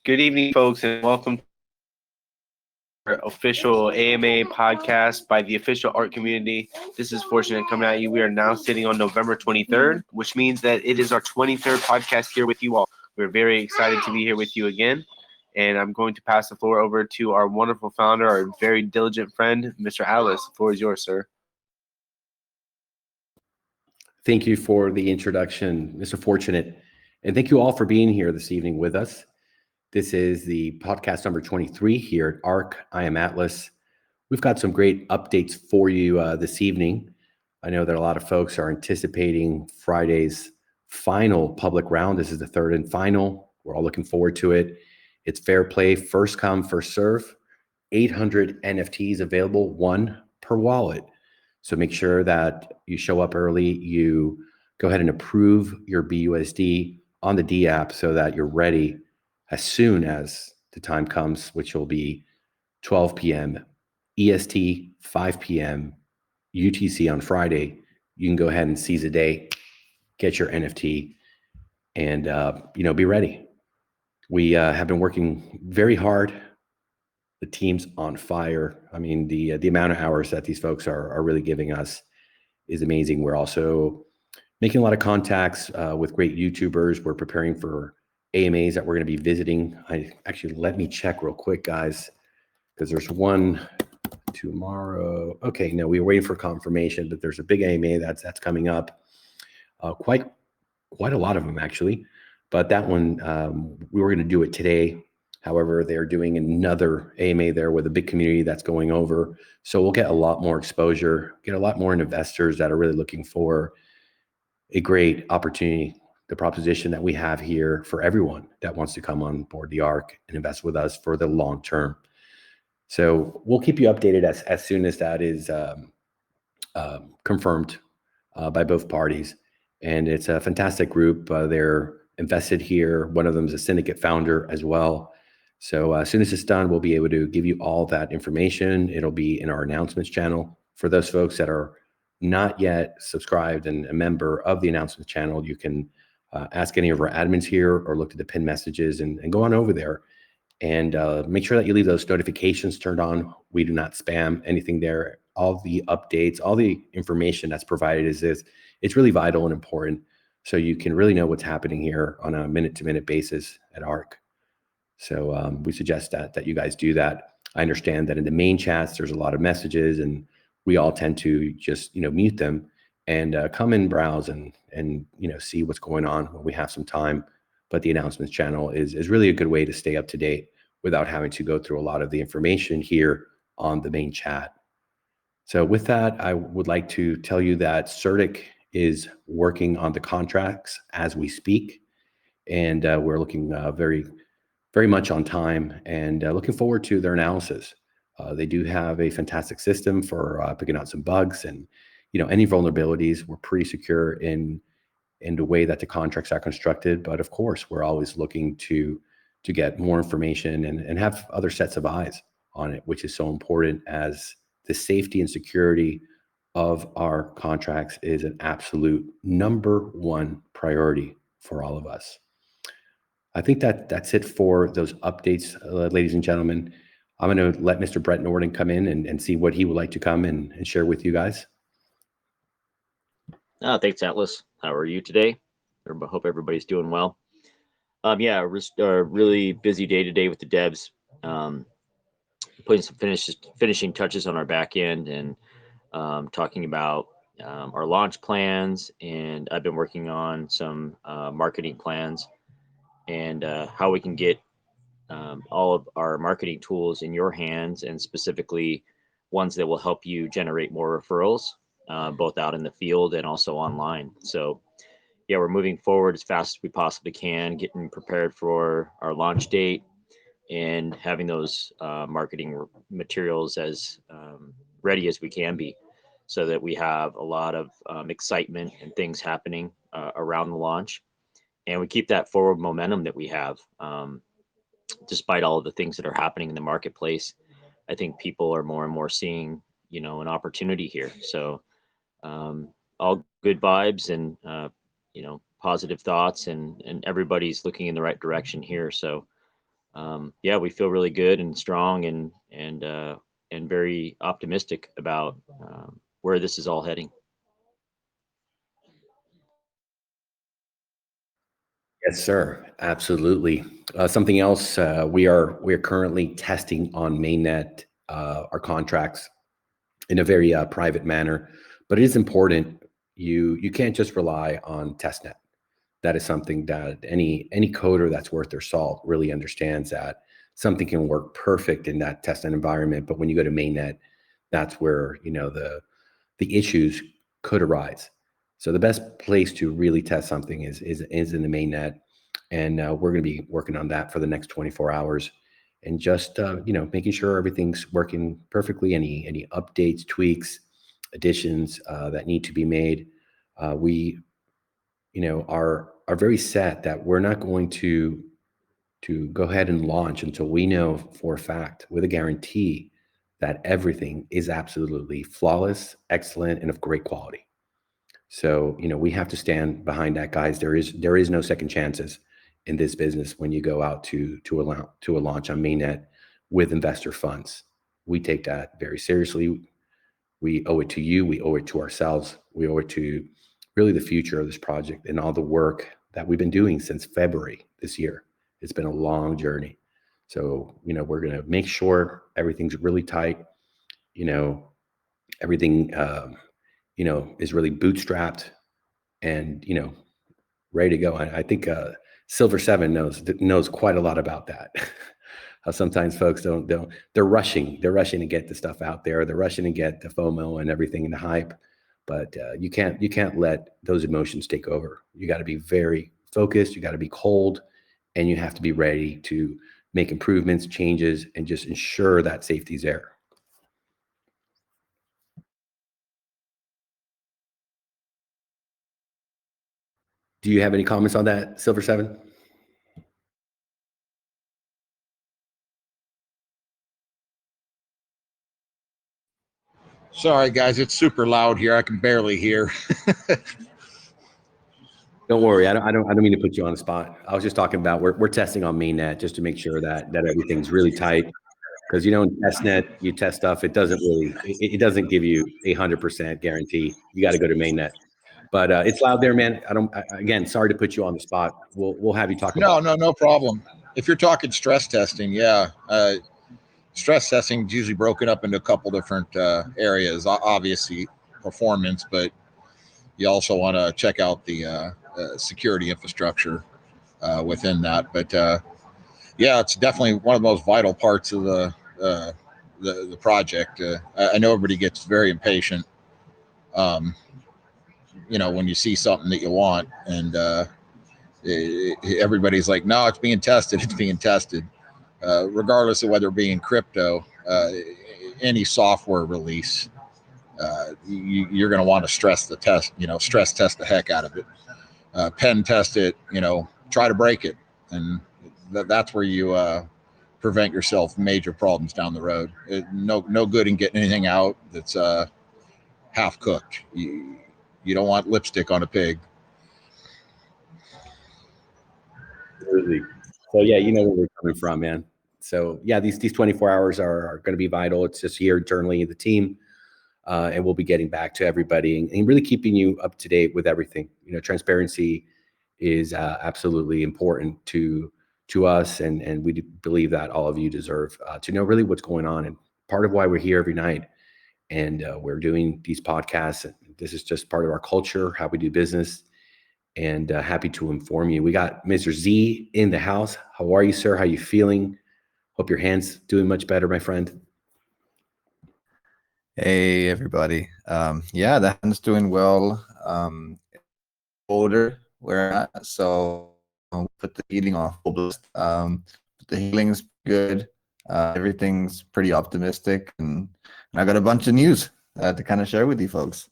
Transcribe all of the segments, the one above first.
Good evening, folks, and welcome to our official AMA podcast by the official art community. This is Fortunate coming at you. We are now sitting on November 23rd, which means that it is our 23rd podcast here with you all. We're very excited to be here with you again. And I'm going to pass the floor over to our wonderful founder, our very diligent friend, Mr. Atlas. The floor is yours, sir. Thank you for the introduction, Mr. Fortunate. And thank you all for being here this evening with us. This is the podcast number 23 here at ARK. I am Atlas. We've got some great updates for you this evening. I know that a lot of folks are anticipating Friday's final public round. This is the third and final. We're all looking forward to it. It's fair play, first come, first serve. 800 NFTs available, one per wallet. So make sure that you show up early. You go ahead and approve your BUSD on the D app so that you're ready as soon as the time comes, which will be 12 p.m. EST, 5 p.m. UTC on Friday. You can go ahead and seize the day, get your NFT, and be ready. We have been working very hard. The team's on fire. I mean, the amount of hours that these folks are really giving us is amazing. We're also making a lot of contacts with great YouTubers. We're preparing for AMAs that we're going to be visiting. Let me check real quick, guys, because there's one tomorrow. Okay, no, we were waiting for confirmation, but there's a big AMA that's coming up. Quite a lot of them, actually. But that one, we were going to do it today. However, they're doing another AMA there with a big community that's going over. So we'll get a lot more exposure, get a lot more investors that are really looking for a great opportunity, the proposition that we have here for everyone that wants to come on board the ARK and invest with us for the long term. So we'll keep you updated as soon as that is confirmed by both parties. And it's a fantastic group. They're invested here. One of them is a syndicate founder as well. So as soon as it's done, we'll be able to give you all that information. It'll be in our announcements channel. For those folks that are not yet subscribed and a member of the announcements channel, you can ask any of our admins here or look at the pinned messages and go on over there and make sure that you leave those notifications turned on. We do not spam anything there. All the updates, all the information that's provided it's really vital and important. So you can really know what's happening here on a minute-to-minute basis at ARK. So we suggest that you guys do that. I understand that in the main chats, there's a lot of messages and we all tend to just, mute them and come and browse and see what's going on when we have some time. But the announcements channel is really a good way to stay up to date without having to go through a lot of the information here on the main chat. So with that, I would like to tell you that CERTIC is working on the contracts as we speak. And we're looking very, very much on time and looking forward to their analysis. They do have a fantastic system for picking out some bugs and, any vulnerabilities. We're pretty secure in the way that the contracts are constructed. But of course, we're always looking to get more information and have other sets of eyes on it, which is so important, as the safety and security of our contracts is an absolute number one priority for all of us. I think that's it for those updates, ladies and gentlemen. I'm going to let Mr. Brett Norden come in and see what he would like to come and share with you guys. Thanks, Atlas. How are you today? I hope everybody's doing well. Yeah, a really busy day today with the devs, putting some finishing touches on our back end and talking about our launch plans. And I've been working on some marketing plans and how we can get all of our marketing tools in your hands, and specifically ones that will help you generate more referrals, both out in the field and also online. So yeah, we're moving forward as fast as we possibly can, getting prepared for our launch date and having those marketing materials as ready as we can be, so that we have a lot of excitement and things happening around the launch. And we keep that forward momentum that we have. Despite all of the things that are happening in the marketplace, I think people are more and more seeing, an opportunity here. So all good vibes and, positive thoughts, and everybody's looking in the right direction here. So yeah, we feel really good and strong and very optimistic about where this is all heading. Yes, sir. Absolutely. Something else, we are currently testing on mainnet our contracts in a very private manner, but it is important. You can't just rely on testnet. That is something that any coder that's worth their salt really understands, that something can work perfect in that testnet environment, but when you go to mainnet, that's where the issues could arise. So the best place to really test something is in the mainnet, and we're going to be working on that for the next 24 hours, and just making sure everything's working perfectly. Any updates, tweaks, additions that need to be made, we are very set that we're not going to go ahead and launch until we know for a fact, with a guarantee, that everything is absolutely flawless, excellent, and of great quality. So, we have to stand behind that, guys. There is no second chances in this business when you go out to a launch on mainnet with investor funds. We take that very seriously. We owe it to you. We owe it to ourselves. We owe it to really the future of this project and all the work that we've been doing since February this year. It's been a long journey. So, we're going to make sure everything's really tight. Everything, is really bootstrapped and, ready to go. I think Silver 7 knows quite a lot about that. How sometimes folks don't they're rushing to get the stuff out there. They're rushing to get the FOMO and everything and the hype, but you can't let those emotions take over. You got to be very focused. You got to be cold, and you have to be ready to make improvements, changes, and just ensure that safety's there. Do you have any comments on that, Silver 7? Sorry, guys, it's super loud here. I can barely hear. Don't worry, I don't mean to put you on the spot. I was just talking about we're testing on mainnet just to make sure that everything's really tight. Because in testnet, you test stuff, it doesn't give you 100% guarantee. You got to go to mainnet. But it's loud there, man. Again, sorry to put you on the spot. We'll have you talk about. No problem. If you're talking stress testing, stress testing is usually broken up into a couple different areas. Obviously, performance, but you also want to check out the security infrastructure within that. But it's definitely one of the most vital parts of the project. I know everybody gets very impatient, when you see something that you want, and everybody's like, "No, it's being tested. It's being tested." Regardless of whether it be in crypto, any software release, you're going to want to stress test the heck out of it, pen test it, try to break it. And that's where you prevent yourself major problems down the road. No good in getting anything out that's half cooked. You don't want lipstick on a pig. Absolutely. So yeah, you know where we're coming from, man. So yeah, these 24 hours are going to be vital. It's just here internally in the team, and we'll be getting back to everybody and really keeping you up to date with everything. Transparency is absolutely important to us, and we believe that all of you deserve to know really what's going on. And part of why we're here every night and we're doing these podcasts, and this is just part of our culture, how we do business. And happy to inform you. We got Mr. Z in the house. How are you, sir? How you feeling? Hope your hand's doing much better, my friend. Hey, everybody. The hand's doing well. Older where I'm at, so put the healing on full blast. The healing's good. Everything's pretty optimistic, and I got a bunch of news to kind of share with you folks.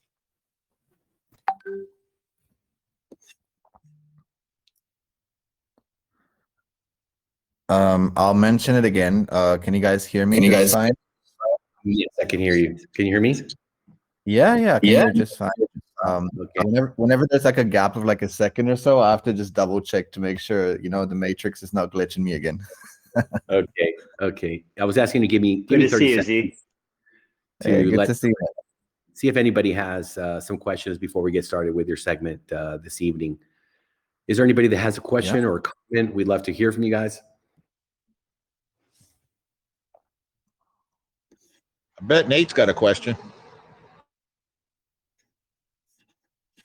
I'll mention it again. Can you guys hear me? Can you just guys? fine? Yes, I can hear you. Can you hear me? Yeah, I can hear just fine. Okay. Whenever there's like a gap of like a second or so, I have to just double check to make sure the matrix is not glitching me again. Okay. Okay. I was asking to give Good me to 30 see you, seconds Z. Hey, to good to see you. see if anybody has some questions before we get started with your segment this evening. Is there anybody that has a question or a comment? We'd love to hear from you guys. I bet Nate's got a question.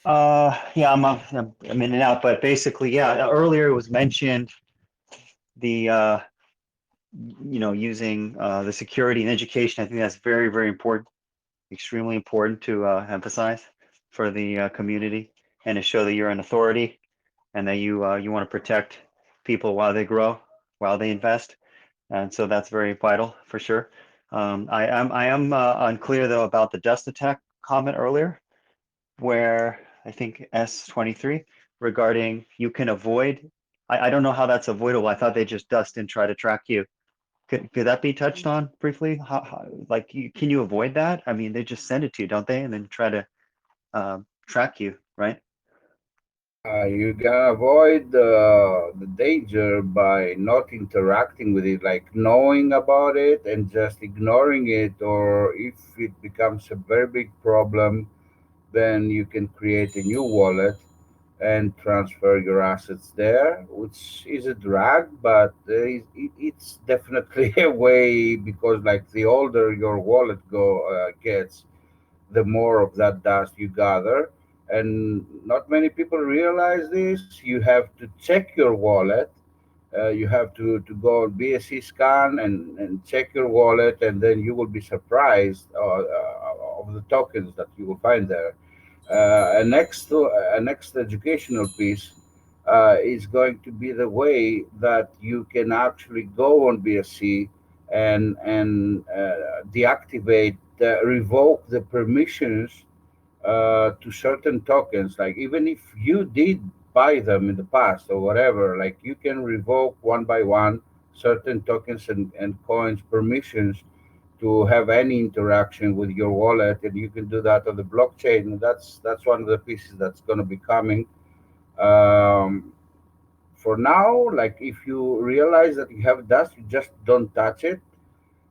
Yeah, I'm in and out, but basically, yeah, earlier it was mentioned the using the security and education. I think that's very, very important, extremely important to emphasize for the community and to show that you're an authority and that you want to protect people while they grow, while they invest. And so that's very vital for sure. I am unclear though about the dust attack comment earlier, where I think S23 regarding you can avoid. I don't know how that's avoidable. I thought they just dust and try to track you. Could that be touched on briefly? Like, can you avoid that? I mean, they just send it to you, don't they? And then try to track you, right? You can avoid the danger by not interacting with it, like knowing about it and just ignoring it. Or if it becomes a very big problem, then you can create a new wallet and transfer your assets there, which is a drag, but it's definitely a way, because like the older your wallet gets, the more of that dust you gather. And not many people realize this. You have to check your wallet. You have to go on BSC scan and check your wallet, and then you will be surprised of the tokens that you will find there. A next educational piece is going to be the way that you can actually go on BSC and deactivate, revoke the permissions to certain tokens. Like even if you did buy them in the past or whatever, like you can revoke one by one certain tokens and coins permissions to have any interaction with your wallet, and you can do that on the blockchain. That's one of the pieces that's going to be coming. Um, for now, like if you realize that you have dust, you just don't touch it.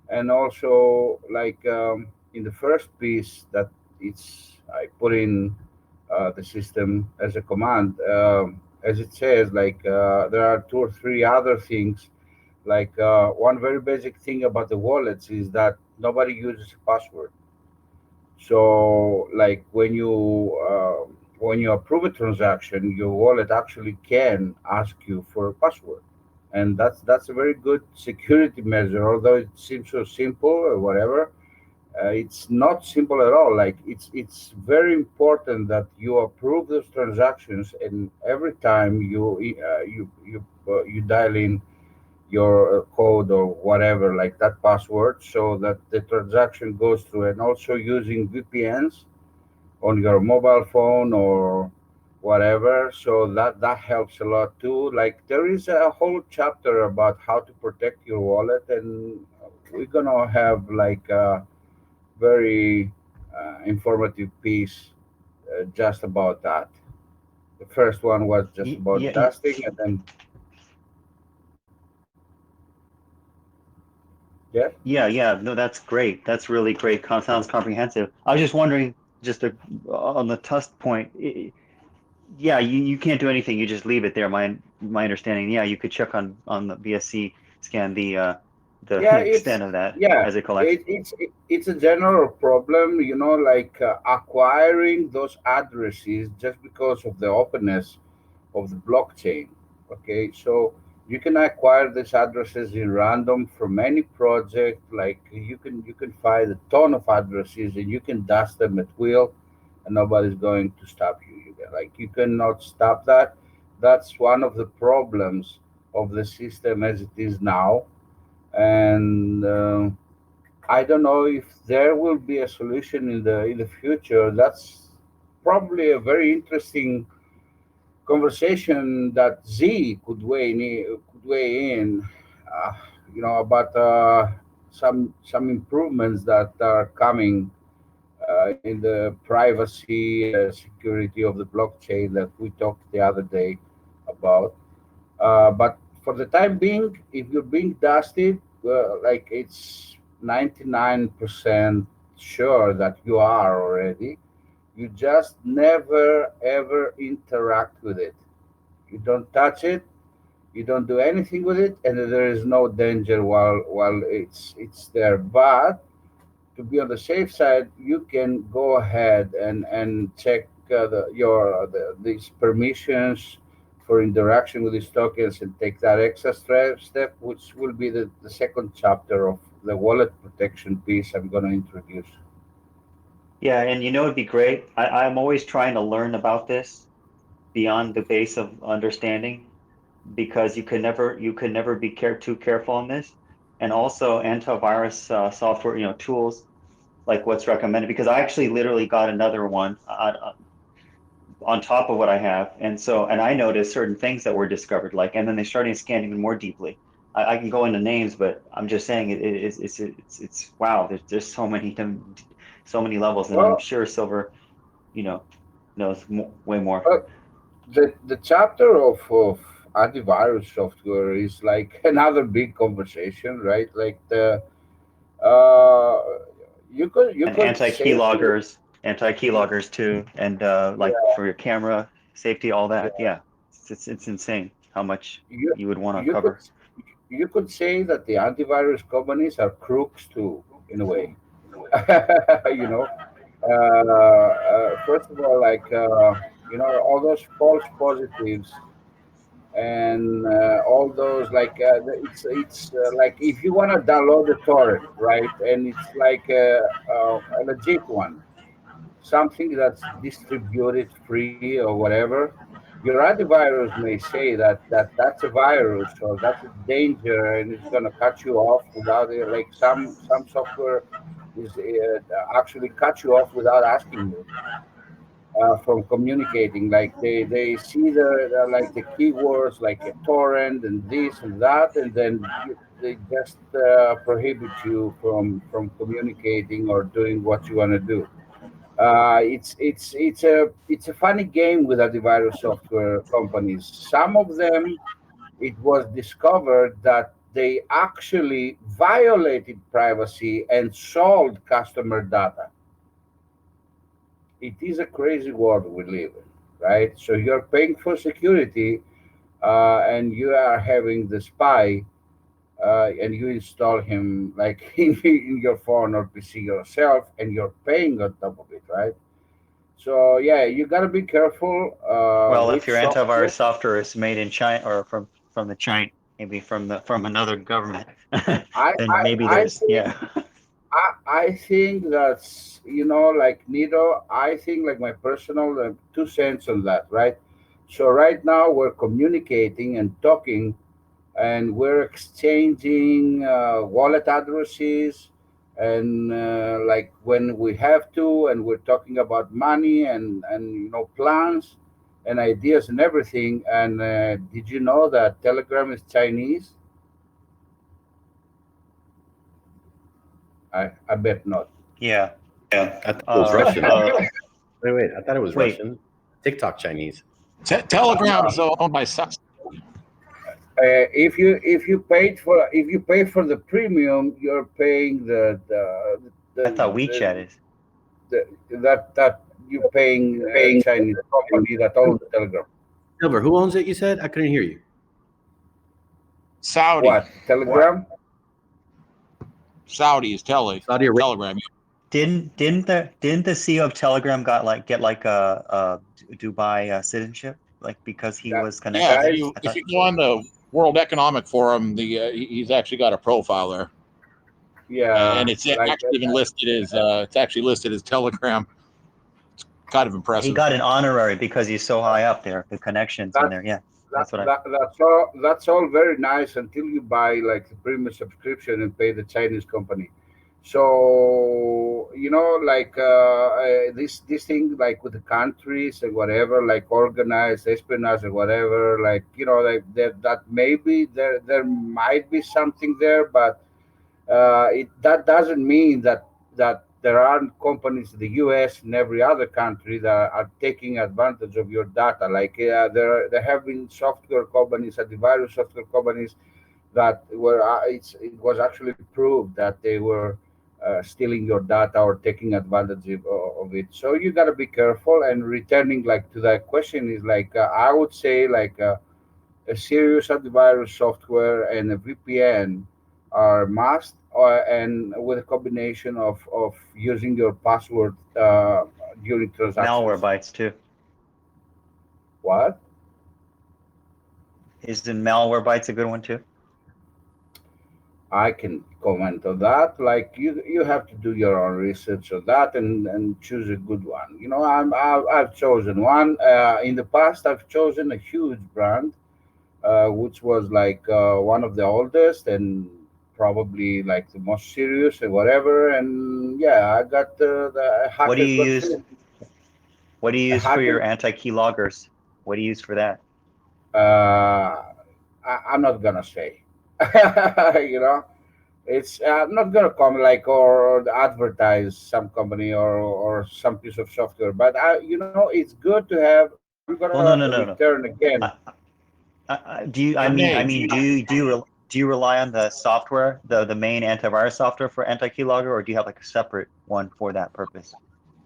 And also, like in the first piece that it's I put in the system as a command, as it says, like there are two or three other things. Like one very basic thing about the wallets is that nobody uses a password. So, like when you approve a transaction, your wallet actually can ask you for a password, and that's a very good security measure. Although it seems so simple or whatever, it's not simple at all. Like it's very important that you approve those transactions, and every time you dial in your code or whatever, like that password, so that the transaction goes through. And also using VPNs on your mobile phone or whatever, so that helps a lot too. Like there is a whole chapter about how to protect your wallet, and we're gonna have like a very informative piece just about that. The first one was just about Yeah, dusting, and then yeah. yeah. No, that's great. That's really great. Sounds comprehensive. I was just wondering, on the Tusk point, yeah, you can't do anything. You just leave it there. My understanding. Yeah, you could check on the BSC scan the Yeah, extent of that yeah, as it collects. it's a general problem, like acquiring those addresses just because of the openness of the blockchain. Okay, so you can acquire these addresses in random from any project. Like you can find a ton of addresses and you can dust them at will, and nobody's going to stop you. You cannot stop that. That's one of the problems of the system as it is now. And I don't know if there will be a solution in the future. That's probably a very interesting conversation that Z could weigh in. Uh, about some improvements that are coming in the privacy security of the blockchain that we talked the other day about. But for the time being, if you're being dusted, like it's 99% sure that you are already. You just never ever interact with it. You don't touch it. You don't do anything with it, and there is no danger while it's there. But to be on the safe side, you can go ahead and check these permissions for interaction with these tokens and take that extra step, which will be the second chapter of the wallet protection piece I'm going to introduce. Yeah, and it'd be great. I'm always trying to learn about this beyond the base of understanding because you could never be too careful on this. And also antivirus software, tools like what's recommended because I actually literally got another one on top of what I have. And I noticed certain things that were discovered, like, and then they started scanning even more deeply. I can go into names, but I'm just saying it's wow. There's so many levels, and I'm Well, sure Silver, you know, knows way more. uh, the chapter of antivirus software is like another big conversation, right? Like the uh, you And could safely. anti-keyloggers too, and like for your camera safety, all that. Yeah, it's insane how much you you would want to you could cover. you could say that the antivirus companies are crooks too, in a way. you know, first of all, like all those false positives and all those like it's like if you want to download the torrent, right, and it's like a legit one, something that's distributed free or whatever, your antivirus may say that's a virus or that's a danger and it's going to cut you off without it. Like some software is actually cut you off without asking you from communicating. Like they see the like the keywords like a torrent and this and that, and then they just prohibit you from communicating or doing what you want to do. It's a funny game with antivirus software companies. Some of them, it was discovered that they actually violated privacy and sold customer data. It is a crazy world we live in, right? So you're paying for security, and you are having the spy, and you install him like in your phone or PC yourself, and you're paying on top of it, right? So yeah, you gotta be careful Well, if which your antivirus software. software is made in China or from the China, maybe from another government, I then I maybe I there's think yeah. I think that's like Nido. I think like my personal 2 cents on that, right? So right now we're communicating and talking, and we're exchanging wallet addresses, and like when we have to, and we're talking about money and plans and ideas and everything. And did you know that Telegram is Chinese? I bet not. Yeah. I thought it was Uh, Russian. uh, Wait, I thought it was wait. Russian. TikTok Chinese. Telegram's owned by Sus. If you pay for the premium, you're paying I thought WeChat the, is. that you paying Chinese company that owns Telegram. Silver, who owns it? You said I couldn't hear you. Saudi. What, Telegram? Saudi is Saudi Arabia. Telegram. Didn't the CEO of Telegram get like a Dubai citizenship like because he That was Yeah, connected if there? guys, you I if thought. you go on the World Economic Forum, he's actually got a profile there, yeah, and it's like actually even listed as Telegram. It's kind of He impressive. got an honorary because he's so high up there. The connections in that's there. Yeah, that, that's what I. that's all very nice until you buy like the premium subscription and pay the Chinese company. So like this thing like with the countries and whatever, like organized espionage and whatever, like like that maybe there might be something there, but that doesn't mean that there are companies in the U.S. and every other country that are taking advantage of your data. Like there have been software companies, antivirus software companies that were it was actually proved that they were stealing your data or taking advantage of it. So you got to be careful. And returning like to that question is like I would say like a serious antivirus software and a VPN are must, and with a combination of using your password during transactions. Malwarebytes too. What? Isn't Malwarebytes a good one too? I can comment on that. Like you have to do your own research on that and choose a good one. You know, I've chosen one. In the past, I've chosen a huge brand, which was like one of the oldest and probably like the most serious and whatever. And yeah, I got the hackers. What do you use? What do you use for your hacker. anti-key loggers? What do you use for that? I'm not gonna say. You know, it's I'm not gonna come like or advertise some company or some piece of software, but you know, it's good to have. I'm gonna Well, no. return again. Do you? Do you rely on the software, the main antivirus software for anti-key logger, or do you have like a separate one for that purpose,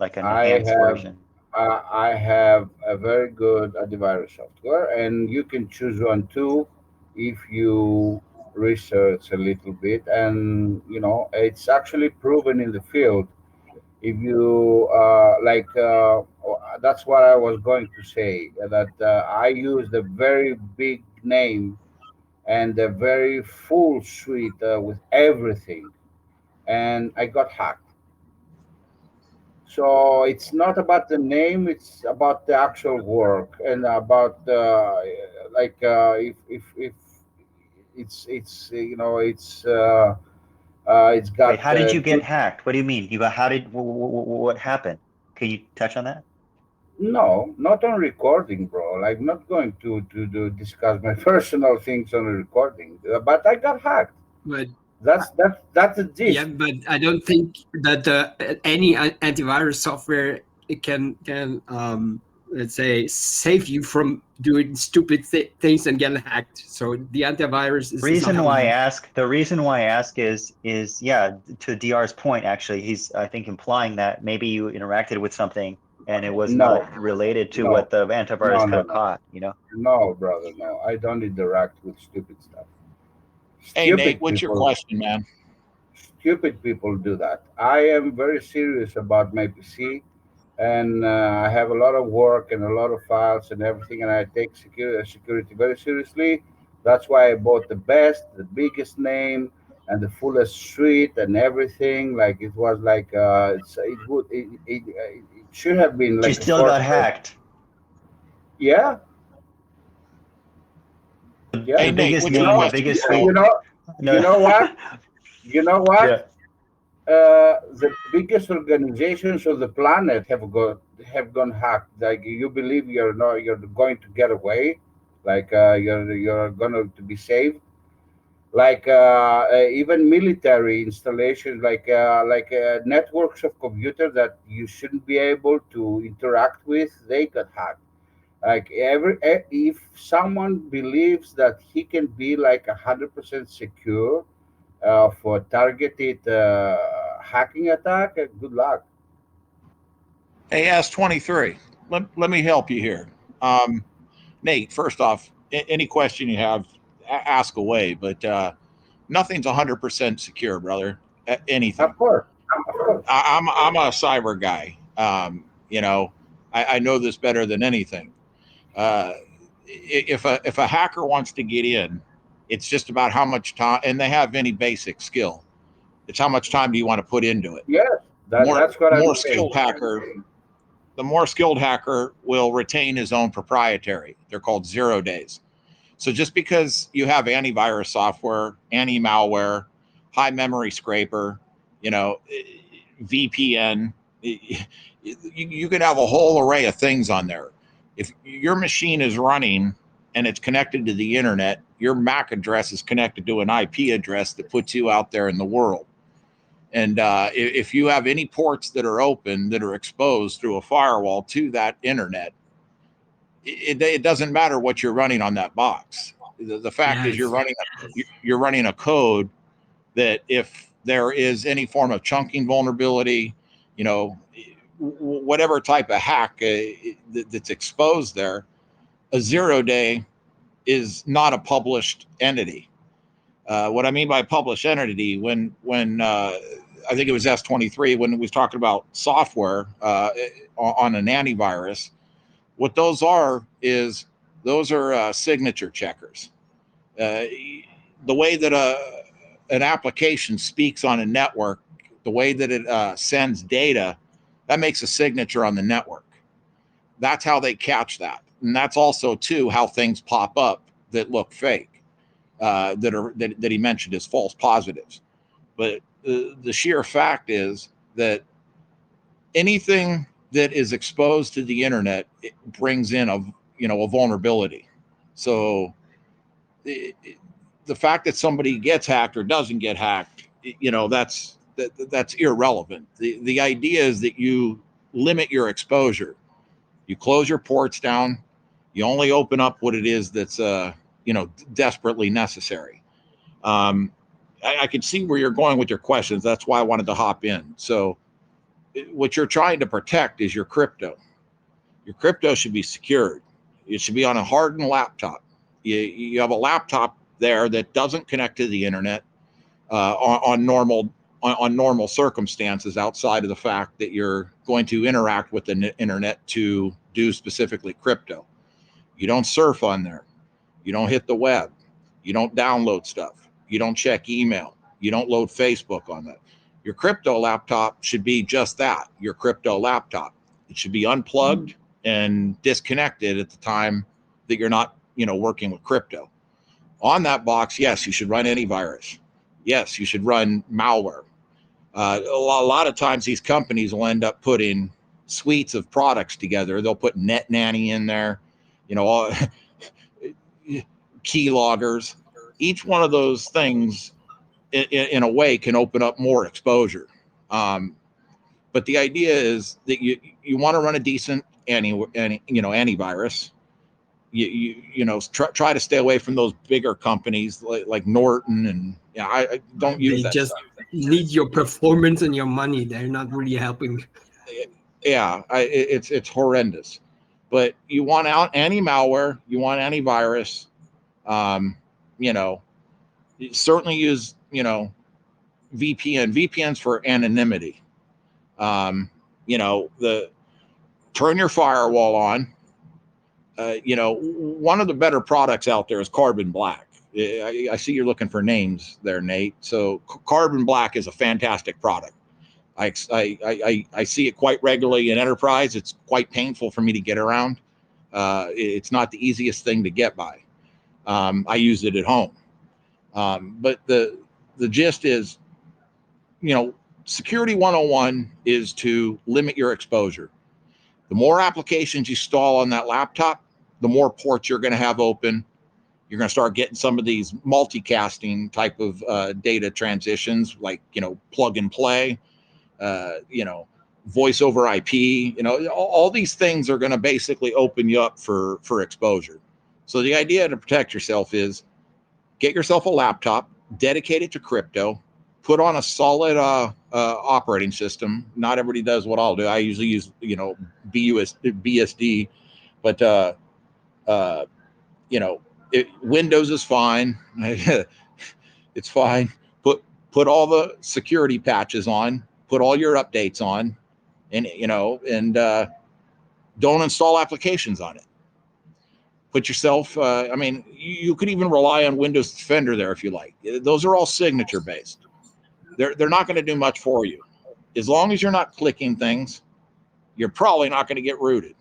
like an I enhanced have version? I have a very good antivirus software, and you can choose one too if you research a little bit. And you know, it's actually proven in the field. If you that's what I was going to say. That I used a very big name and a very full suite with everything, and I got hacked. So it's not about the name; it's about the actual work and about if you know it's Wait, got how did you get good. hacked? What do you mean? How did what happened? Can you touch on that? No, not on recording, bro. Like not going to discuss my personal things on a recording, but I got hacked. But That's the yeah, gist. but I don't think that any antivirus software can let's say save you from doing stupid things and getting hacked. So the antivirus is not Reason why I helping. ask, the reason why I ask is yeah, to DR's point, actually, he's I think implying that maybe you interacted with something and it was No, not related to no, what the antivirus no, could no, have no, caught, you know? no, brother. No, I don't interact with stupid stuff. Hey, Nate, Stupid what's your people, question, man? stupid people do that. I am very serious about my PC, and I have a lot of work and a lot of files and everything, and I take security very seriously. That's why I bought the best, the biggest name, and the fullest suite and everything. Like it was like it should have been But you like a still got first. hacked. Yeah, Hey, yeah. The Nate, biggest what's your name, the You, question, biggest bro? suite. you know, you No. know what? You know what? Yeah. The biggest organizations on the planet have gone hacked. Like you believe you're going to get away, like you're going to be saved. Like even military installations, like networks of computers that you shouldn't be able to interact with, they got hacked. Like if someone believes that he can be like 100% secure for targeted hacking attack, good luck. Hey, Ask 23. Let me help you here. Nate, first off, any question you have, ask away, but nothing's 100% secure, brother. Anything. Of course, of course. I'm a cyber guy. You know, I know this better than anything. Uh, if a hacker wants to get in, it's just about how much time, and they have any basic skill. It's how much time do you want to put into it. Yes, More that's what I'm more saying. skilled hacker, the more skilled hacker will retain his own proprietary. They're called 0 days. So just because you have antivirus software, anti-malware, high memory scraper, you know, VPN, you could have a whole array of things on there. If your machine is running and it's connected to the internet, your MAC address is connected to an IP address that puts you out there in the world. And if you have any ports that are open that are exposed through a firewall to that internet, it doesn't matter what you're running on that box. The fact is you're running a code that if there is any form of chunking vulnerability, whatever type of hack that's exposed there, a 0-day is not a published entity. What I mean by published entity, when I think it was S23, when we was talking about software on an antivirus, what those are signature checkers. The way that an application speaks on a network, the way that it sends data, that makes a signature on the network. That's how they catch that. And that's also, too, how things pop up that look fake, that he mentioned as false positives. But the sheer fact is that anything that is exposed to the internet, it brings in a vulnerability. So the fact that somebody gets hacked or doesn't get hacked, that's irrelevant. The idea is that you limit your exposure. You close your ports down. You only open up what it is that's desperately necessary. I can see where you're going with your questions. That's why I wanted to hop in. So what you're trying to protect is your crypto. Your crypto should be secured. It should be on a hardened laptop. You have a laptop there that doesn't connect to the internet on normal circumstances, outside of the fact that you're going to interact with the internet to do specifically crypto. You don't surf on there. You don't hit the web. You don't download stuff. You don't check email. You don't load Facebook on that. Your crypto laptop should be just that, your crypto laptop. It should be unplugged and disconnected at the time that you're not, working with crypto. On that box, yes, you should run antivirus. Yes, you should run malware. A lot of times these companies will end up putting suites of products together. They'll put Net Nanny in there, all keyloggers. Each one of those things, in a way, can open up more exposure. But the idea is that you want to run a decent antivirus. Try to stay away from those bigger companies like Norton, and I don't use that just stuff. Need your performance and your money. They're not really helping. Yeah, it's horrendous. But you want anti-malware, you want antivirus. You certainly use VPNs for anonymity. Turn your firewall on. One of the better products out there is Carbon Black. I see you're looking for names there, Nate. So Carbon Black is a fantastic product. I see it quite regularly in enterprise. It's quite painful for me to get around. It's not the easiest thing to get by. I use it at home. But the gist is, Security 101 is to limit your exposure. The more applications you install on that laptop, the more ports you're going to have open. You're going to start getting some of these multicasting type of data transitions, like, plug and play, voice over IP, all these things are going to basically open you up for exposure. So the idea to protect yourself is get yourself a laptop, dedicate it to crypto, put on a solid operating system. Not everybody does what I'll do. I usually use, BSD, but Windows is fine. It's fine. Put all the security patches on, put all your updates on, and don't install applications on it. Put yourself, you could even rely on Windows Defender there if you like. Those are all signature based. They're not going to do much for you. As long as you're not clicking things, you're probably not going to get rooted.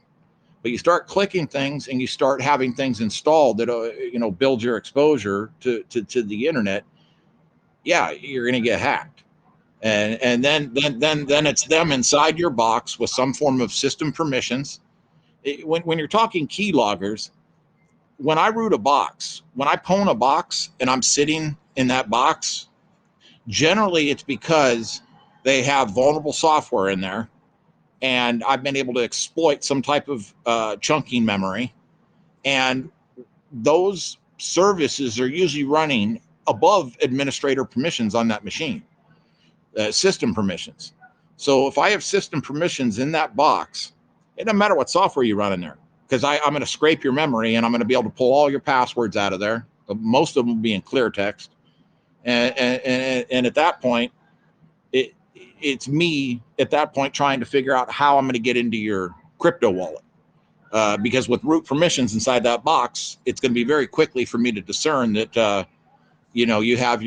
But you start clicking things and you start having things installed that build your exposure to the internet. Yeah, you're going to get hacked, and then it's them inside your box with some form of system permissions. When you're talking keyloggers, when I root a box, when I pwn a box and I'm sitting in that box, generally it's because they have vulnerable software in there, and I've been able to exploit some type of chunking memory, and those services are usually running above administrator permissions on that machine, system permissions. So if I have system permissions in that box, it doesn't matter what software you run in there, because I'm going to scrape your memory and I'm going to be able to pull all your passwords out of there. Most of them will be in clear text. And at that point, it's me at that point trying to figure out how I'm going to get into your crypto wallet. Because with root permissions inside that box, it's going to be very quickly for me to discern that, you have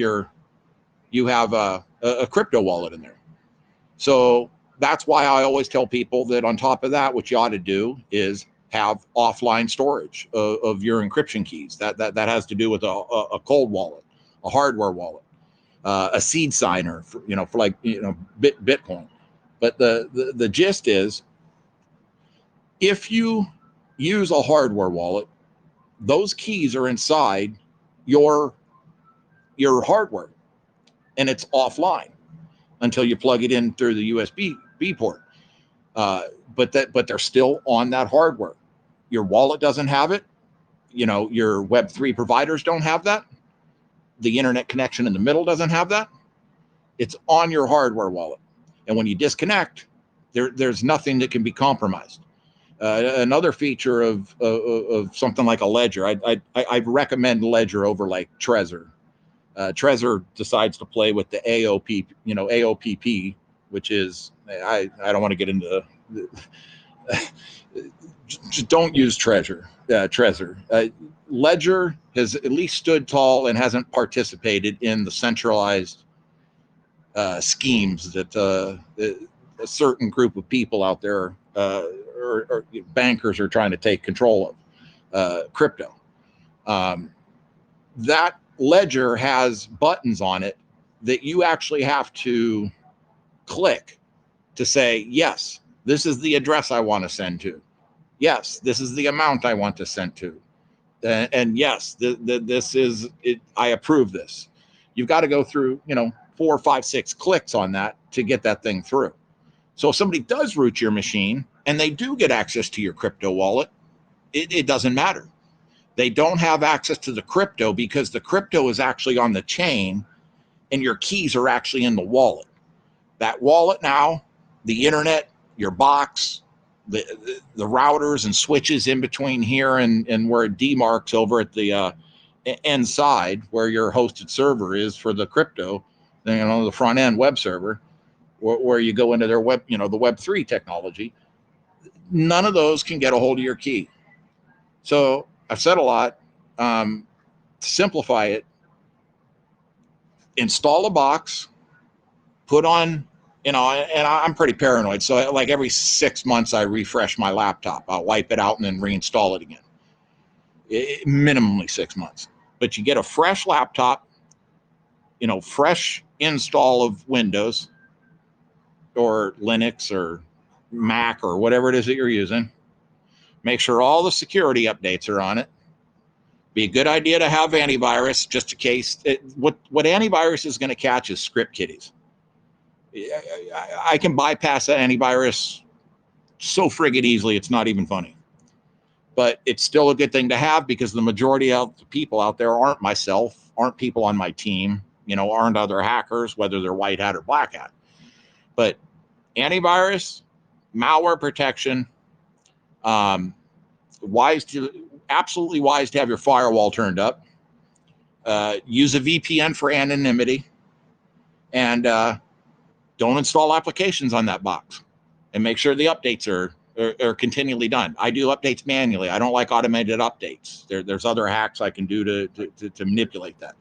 a crypto wallet in there. So that's why I always tell people that on top of that, what you ought to do is have offline storage of your encryption keys. That has to do with a cold wallet, a hardware wallet, a seed signer for Bitcoin. But the gist is, if you use a hardware wallet, those keys are inside your hardware, and it's offline until you plug it in through the USB port. But they're still on that hardware. Your wallet doesn't have it. Your Web3 providers don't have that. The internet connection in the middle doesn't have that. It's on your hardware wallet. And when you disconnect, there's nothing that can be compromised. Another feature of something like a ledger, I'd recommend Ledger over like Trezor. Trezor decides to play with the AOPP, which is, I don't want to get into just don't use Trezor. Ledger has at least stood tall and hasn't participated in the centralized schemes that a certain group of people out there or bankers are trying to take control of crypto. That Ledger has buttons on it that you actually have to click to say, yes, this is the address I want to send to. Yes, this is the amount I want to send to. And yes, this is it. I approve this. You've got to go through, 4, 5, 6 clicks on that to get that thing through. So if somebody does root your machine and they do get access to your crypto wallet, it doesn't matter. They don't have access to the crypto because the crypto is actually on the chain and your keys are actually in the wallet. That wallet now, the internet, your box, the routers and switches in between here and where it demarks over at the end side where your hosted server is for the crypto, the front end web server, where you go into their web, the Web3 technology. None of those can get a hold of your key. So I've said a lot. To simplify it, install a box, put on, and I'm pretty paranoid. So like every 6 months, I refresh my laptop. I'll wipe it out and then reinstall it again. Minimally 6 months. But you get a fresh laptop, fresh install of Windows or Linux or Mac or whatever it is that you're using. Make sure all the security updates are on it. Be a good idea to have antivirus just in case. What antivirus is going to catch is script kiddies. I can bypass that antivirus so friggin' easily, it's not even funny. But it's still a good thing to have because the majority of the people out there aren't myself, aren't people on my team, aren't other hackers, whether they're white hat or black hat. But antivirus, malware protection, absolutely wise to have your firewall turned up. Use a VPN for anonymity, and don't install applications on that box. And make sure the updates are continually done. I do updates manually. I don't like automated updates. There's other hacks I can do to manipulate that.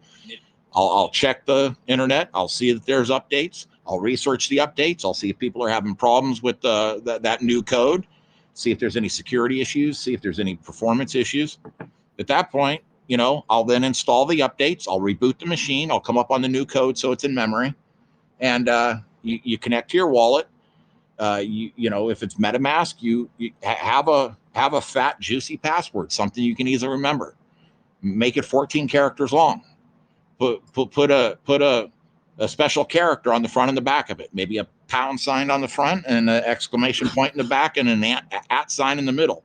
I'll check the internet. I'll see that there's updates. I'll research the updates. I'll see if people are having problems with that new code. See if there's any security issues. See if there's any performance issues. At that point, I'll then install the updates. I'll reboot the machine. I'll come up on the new code so it's in memory, and you connect to your wallet. If it's MetaMask, you have a fat, juicy password, something you can easily remember. Make it 14 characters long. Put a a special character on the front and the back of it, maybe a pound sign on the front and an exclamation point in the back and an at sign in the middle.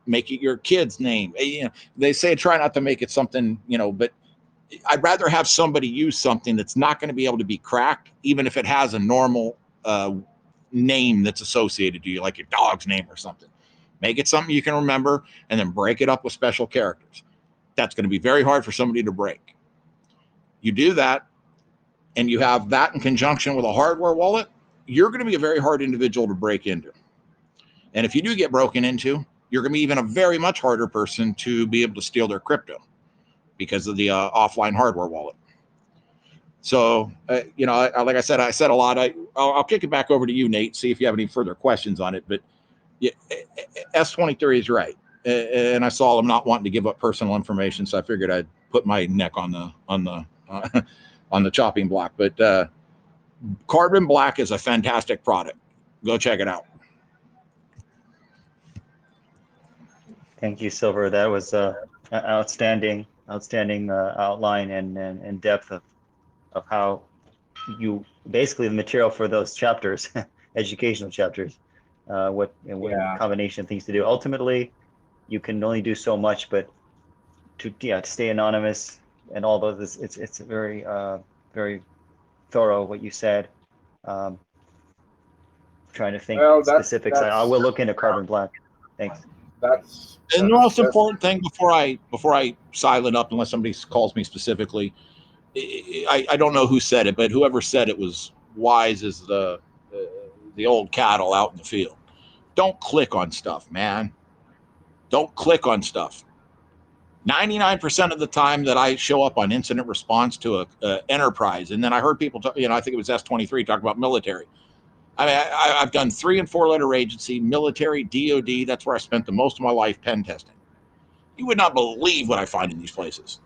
Make it your kid's name. They say try not to make it something, but I'd rather have somebody use something that's not going to be able to be cracked, even if it has a normal name that's associated to you, like your dog's name or something. Make it something you can remember and then break it up with special characters. That's going to be very hard for somebody to break. You do that, and you have that in conjunction with a hardware wallet, you're going to be a very hard individual to break into. And if you do get broken into, you're going to be even a very much harder person to be able to steal their crypto because of the offline hardware wallet. So, like I said a lot. I'll kick it back over to you, Nate, see if you have any further questions on it. But yeah, S23 is right. And I saw him not wanting to give up personal information, so I figured I'd put my neck on the chopping block. But Carbon Black is a fantastic product. Go check it out. Thank you, Silver. That was outstanding outline and depth of how you basically the material for those chapters, educational chapters, what combination of things to do. Ultimately, you can only do so much, but to stay anonymous and all those, it's very very thorough what you said. Trying to think specifics. I will look into Carbon Black. Thanks. And the most important thing before I silent up, unless somebody calls me specifically, I don't know who said it, but whoever said it was wise as the old cattle out in the field. Don't click on stuff, man. Don't click on stuff. 99% of the time that I show up on incident response to a enterprise, and then I heard people talk, I think it was S23 talk about military. I mean, I've done 3 and 4 letter agency, military, DOD. That's where I spent the most of my life pen testing. You would not believe what I find in these places.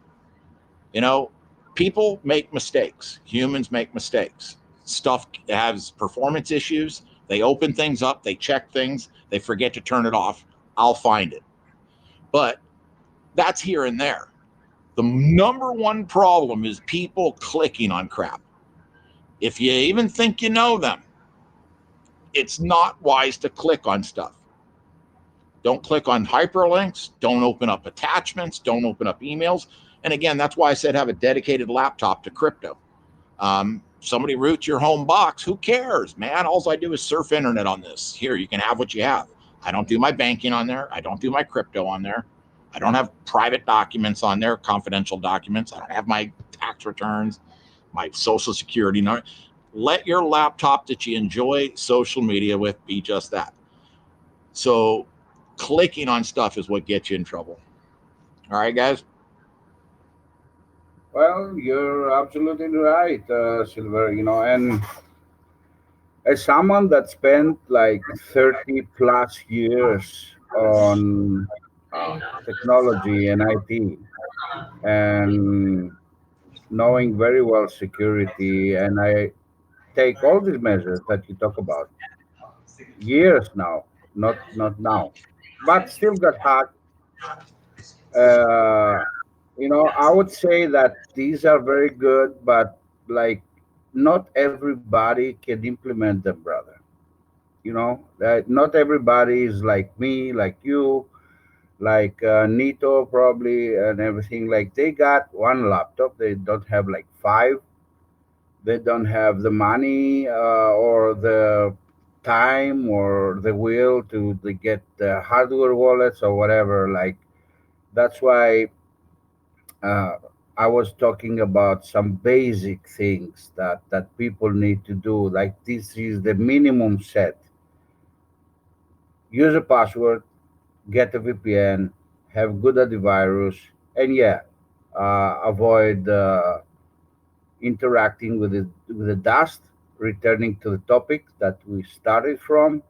People make mistakes. Humans make mistakes. Stuff has performance issues. They open things up. They check things. They forget to turn it off. I'll find it. But that's here and there. The number one problem is people clicking on crap. If you even think you know them, it's not wise to click on stuff. Don't click on hyperlinks. Don't open up attachments. Don't open up emails. And again, that's why I said have a dedicated laptop to crypto. Somebody roots your home box. Who cares, man? All I do is surf internet on this. Here, you can have what you have. I don't do my banking on there. I don't do my crypto on there. I don't have private documents on there, confidential documents. I don't have my tax returns, my social security number. Let your laptop that you enjoy social media with be just that. So clicking on stuff is what gets you in trouble. All right, guys? Well, you're absolutely right, Silver. And as someone that spent like 30 plus years on technology and IT, and knowing very well security, and I take all these measures that you talk about years now, not now, but still got hacked. Uh, I would say that these are very good, but like not everybody can implement them, brother. That not everybody is like me, like you, like Nito probably, and everything. Like they got one laptop, they don't have like five. They don't have the money or the time or the will to get the hardware wallets or whatever. Like that's why uh, I was talking about some basic things that people need to do. Like this is the minimum set. Use a password, get a VPN, have good antivirus, and avoid interacting with the dust. Returning to the topic that we started from,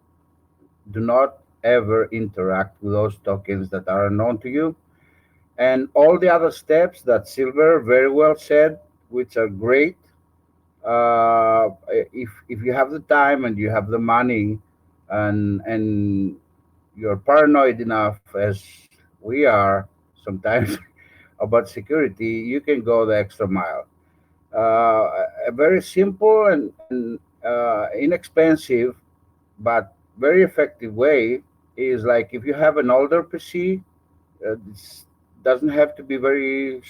do not ever interact with those tokens that are unknown to you. And all the other steps that Silver very well said, which are great. If you have the time and you have the money, and you're paranoid enough as we are sometimes about security, you can go the extra mile. A very simple and inexpensive but very effective way is like if you have an older PC, this doesn't have to be very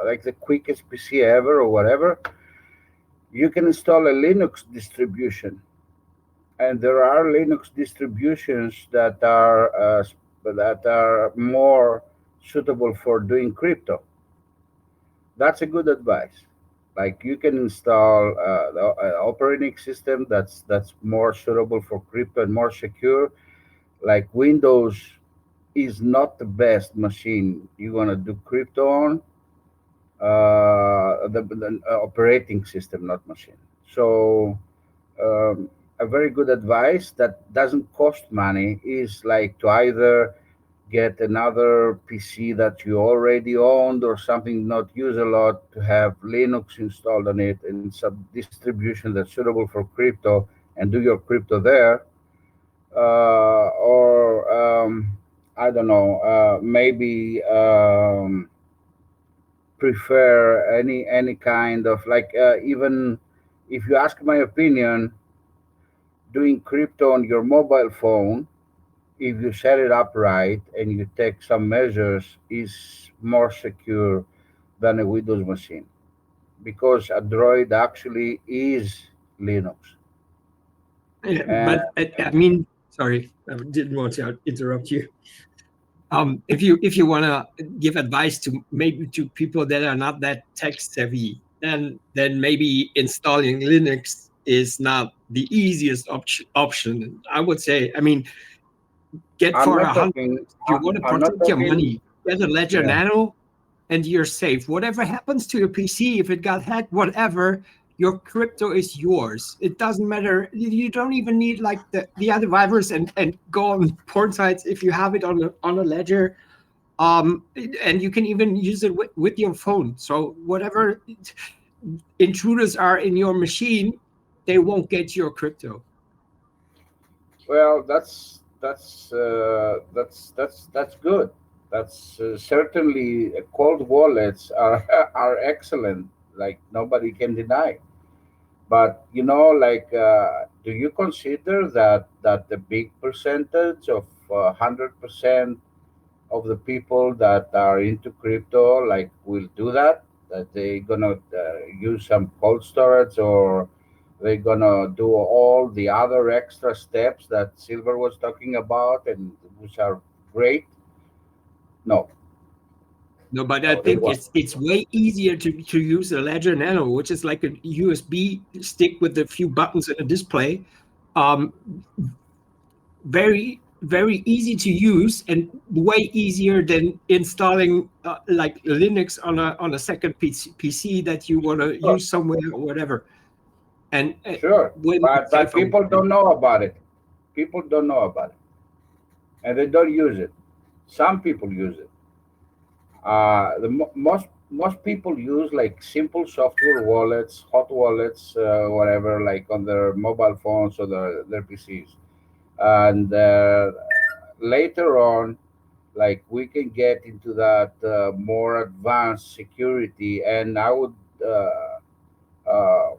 like the quickest PC ever or whatever. You can install a Linux distribution, and there are Linux distributions that are more suitable for doing crypto. That's a good advice. Like you can install the operating system that's more suitable for crypto and more secure. Like Windows is not the best machine you want to do crypto on. The operating system, not machine. So a very good advice that doesn't cost money is like to either get another PC that you already owned or something not used a lot to have Linux installed on it and some distribution that's suitable for crypto and do your crypto there. Or I don't know, maybe prefer any kind of like even if you ask my opinion, doing crypto on your mobile phone, if you set it up right and you take some measures, is more secure than a Windows machine because Android actually is Linux. Yeah, And but I mean, sorry, I didn't want to interrupt you. If you want to give advice to maybe to people that are not that tech savvy, then maybe installing Linux is not the easiest option. I would say, I mean, get I'm for not 100. talking. You want to I'm not protect your talking. money. Get a Ledger Yeah. Nano, and you're safe. Whatever happens to your PC, if it got hacked, whatever, your crypto is yours. It doesn't matter. You don't even need like the antivirus and go on porn sites if you have it on a Ledger. And you can even use it with your phone. So whatever intruders are in your machine, they won't get your crypto. Well, that's good. That's certainly cold wallets are are excellent. Like nobody can deny. But like, do you consider that the big percentage of 100% of the people that are into crypto like will do that? That they gonna use some cold storage or they gonna do all the other extra steps that Silver was talking about and which are great? No, No, but I no, they think won't. it's way easier to use a Ledger Nano, which is like a USB stick with a few buttons and a display. Um, very easy to use and way easier than installing like Linux on a second PC that you want to Sure, use somewhere or whatever. And sure. way more But safer. people don't know about it. People don't know about it, and they don't use it. Some people use it. Most people use like simple software wallets, hot wallets, whatever, like on their mobile phones or their PCs. And later on, like we can get into that more advanced security. And I would uh,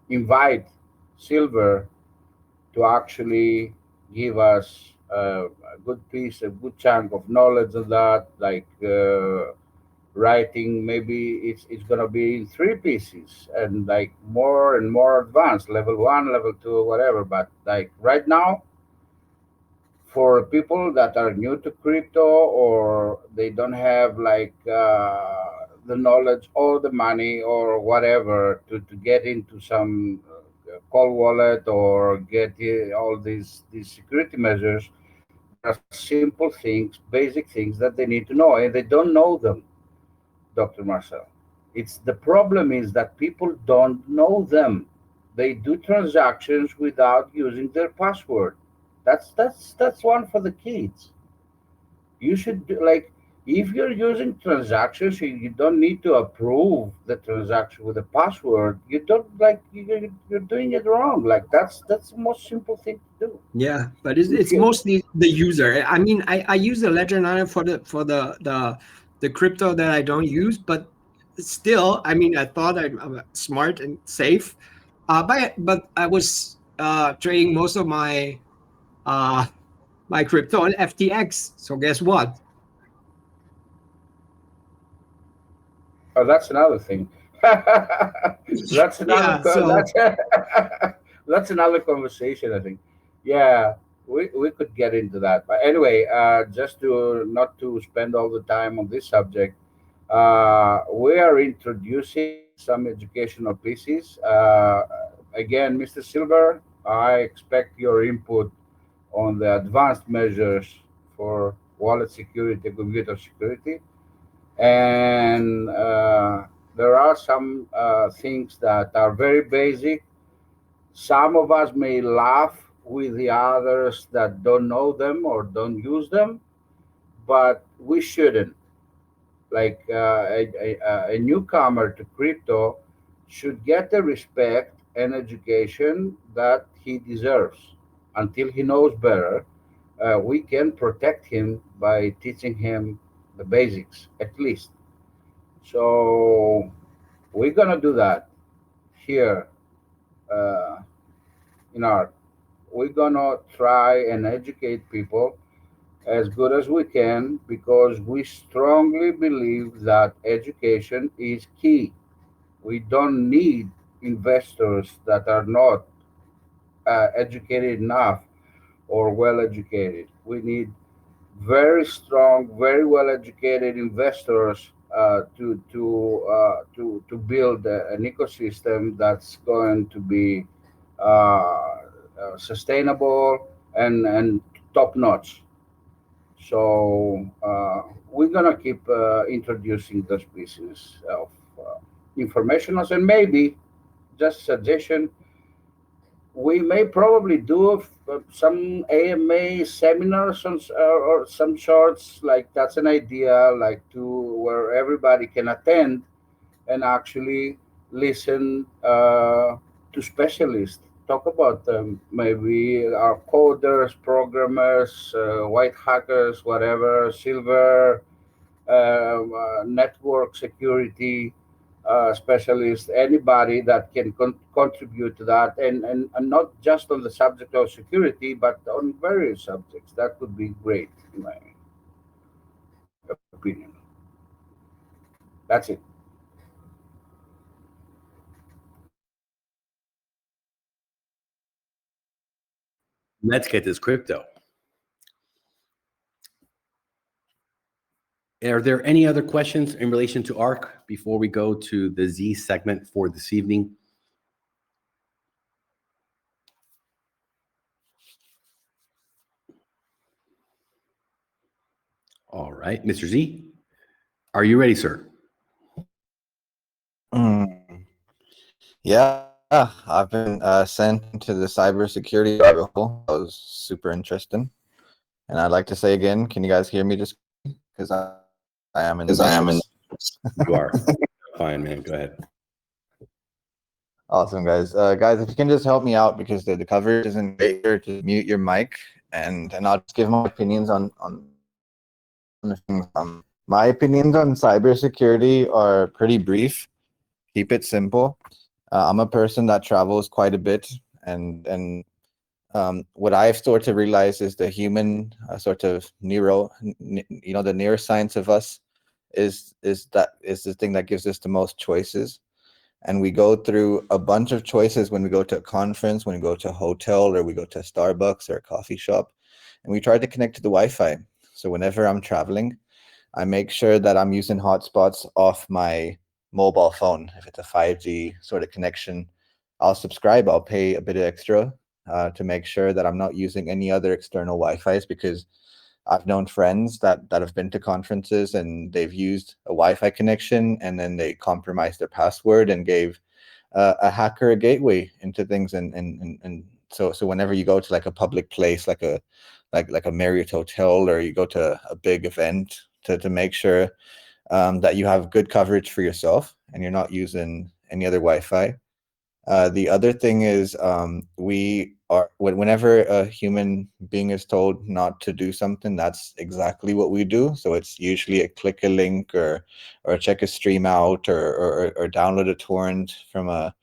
invite Silver to actually give us a good piece, a good chunk of knowledge of that, like writing. Maybe it's gonna be in three pieces and like more and more advanced, level one, level two, whatever. But like right now, for people that are new to crypto or they don't have like the knowledge or the money or whatever to get into some cold wallet or get all these security measures, there are simple things, basic things that they need to know, and they don't know them, Dr. Marcel. It's the problem is that people don't know them. They do transactions without using their password. That's one for the kids. You should like if you're using transactions, you don't need to approve the transaction with a password. You don't like you're doing it wrong. Like that's the most simple thing to do. Yeah, but If it's you mostly the user. I mean, I use a Ledger Nano for the crypto that I don't use, but still, I mean, I thought I'm smart and safe, but I was trading most of my my crypto on FTX. So guess what? Oh, that's another thing. That's another Yeah. So that's another conversation, I think. Yeah, we could get into that. But anyway, just to not to spend all the time on this subject, we are introducing some educational pieces. Again, Mr. Silver, I expect your input on the advanced measures for wallet security, computer security, and there are some things that are very basic. Some of us may laugh with the others that don't know them or don't use them, but we shouldn't. Like a newcomer to crypto should get the respect and education that he deserves. Until he knows better, we can protect him by teaching him the basics, at least. So we're gonna do that here uh, in ARK. We're gonna try and educate people as good as we can because we strongly believe that education is key. We don't need investors that are not educated enough or well educated. We need very strong, very well educated investors to build an ecosystem that's going to be sustainable and top notch. So we're gonna keep introducing those pieces of informationals, and maybe just suggestion. We may probably do some AMA seminars or some shorts. Like that's an idea, like to where everybody can attend and actually listen to specialists talk about them. Maybe our coders, programmers, white hackers, whatever, silver, network security specialist, anybody that can contribute to that, and not just on the subject of security, but on various subjects. That would be great, in my opinion. That's it. Let's get this crypto. Are there any other questions in relation to ARK before we go to the Z segment for this evening? All right, Mr. Z, are you ready, sir? Yeah, I've been sent into the cybersecurity rabbit hole. That was super interesting. And I'd like to say again, can you guys hear me? Just because I am in. You are. Fine, man. Go ahead. Awesome, guys. Guys, if you can just help me out because the coverage isn't great here, just mute your mic and I'll just give my opinions on the things. My opinions on cybersecurity are pretty brief. Keep it simple. I'm a person that travels quite a bit, and what I've sort of realized is the human sort of the neuroscience of us is the thing that gives us the most choices. And we go through a bunch of choices when we go to a conference, when we go to a hotel, or we go to a Starbucks or a coffee shop, and we try to connect to the Wi-Fi. So whenever I'm traveling, I make sure that I'm using hotspots off my mobile phone. If it's a 5G sort of connection, I'll subscribe. I'll pay a bit extra to make sure that I'm not using any other external Wi-Fi's, because I've known friends that have been to conferences and they've used a Wi-Fi connection and then they compromised their password and gave a hacker a gateway into things. And so whenever you go to like a public place, like a Marriott hotel, or you go to a big event, to make sure that you have good coverage for yourself and you're not using any other Wi-Fi. The other thing is we whenever a human being is told not to do something, that's exactly what we do. So it's usually a click a link or check a stream out or download a torrent from a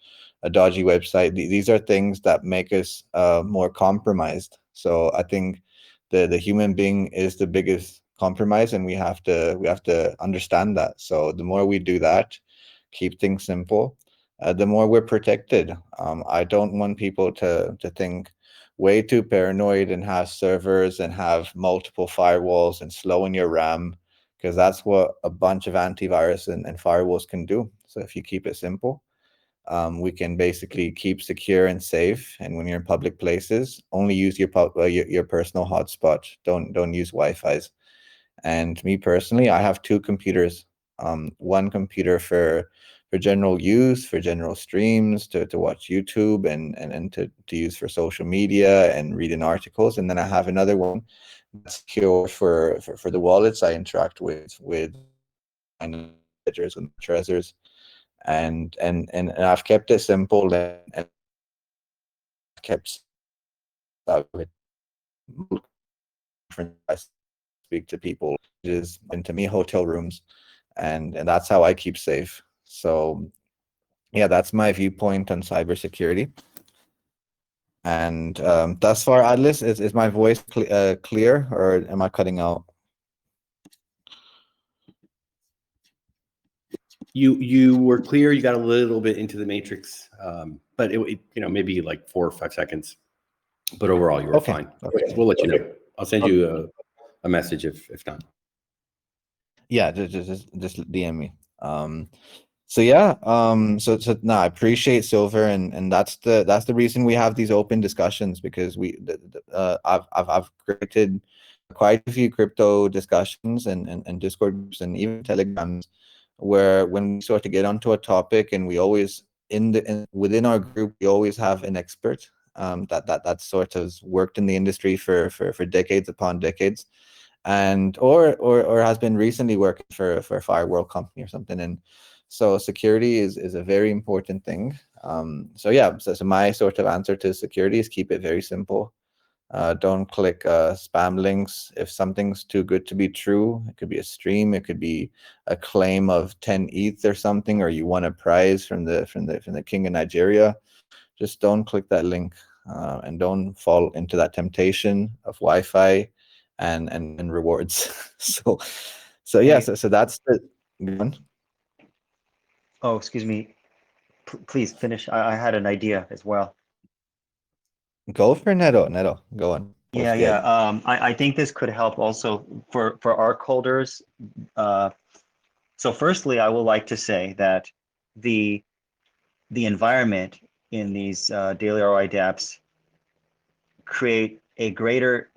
dodgy website. These are things that make us more compromised. So I think the human being is the biggest compromise, and we have to understand that. So the more we do that, keep things simple, the more we're protected. I don't want people to think way too paranoid and have servers and have multiple firewalls and slowing your RAM, because that's what a bunch of antivirus and firewalls can do. So if you keep it simple, we can basically keep secure and safe. And when you're in public places, only use your personal hotspot. Don't use Wi-Fi's. And me personally, I have two computers. One computer for general use, for general streams, to watch YouTube and to use for social media and reading articles. And then I have another one that's secure for the wallets I interact with my ledgers, with my treasures. And I've kept it simple and kept with different. I speak to people, is into me hotel rooms, and that's how I keep safe. So yeah, that's my viewpoint on cybersecurity. And thus far, Atlas, is my voice clear, or am I cutting out? You were clear. You got a little bit into the matrix, but maybe like 4 or 5 seconds. But overall, you were Okay. fine. Okay. We'll let you know. I'll send you a message if not. Yeah, just DM me. So yeah, so no, I appreciate Silver, and that's the reason we have these open discussions, because I've created quite a few crypto discussions and Discord groups and even Telegrams, where when we sort of get onto a topic, and we always within our group we always have an expert that sort of worked in the industry for decades upon decades, and or has been recently working for a firewall company or something. And so security is a very important thing. So yeah, so my sort of answer to security is keep it very simple. Don't click spam links. If something's too good to be true, it could be a stream, it could be a claim of 10 ETH or something, or you won a prize from the king of Nigeria, just don't click that link, and don't fall into that temptation of Wi-Fi and rewards. So yeah, so that's the one. Oh, excuse me. Please finish. I had an idea as well. Go for Neto. Go on. Yeah, yeah. I think this could help also for ARK holders. So firstly, I would like to say that the environment in these daily ROI dApps create a greater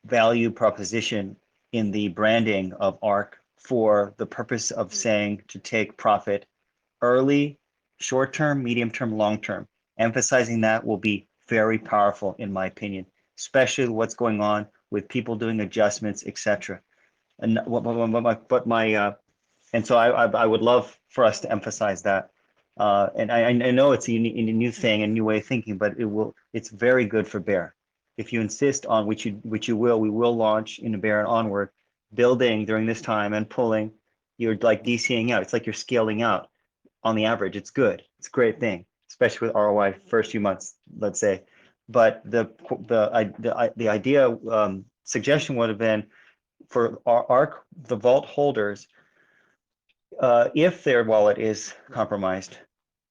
value proposition in the branding of ARK for the purpose of saying to take profit early, short term, medium term, long term. Emphasizing that will be very powerful, in my opinion, especially what's going on with people doing adjustments, etc. And and so I would love for us to emphasize that. And I know it's a new thing, a new way of thinking, but it's very good for Bear. If you insist on which you will, we will launch in Bear and onward, building during this time and pulling. You're like DCing out. It's like you're scaling out. On the average, it's good. It's a great thing, especially with ROI first few months, let's say. But the idea suggestion would have been for ARK, the vault holders, if their wallet is compromised,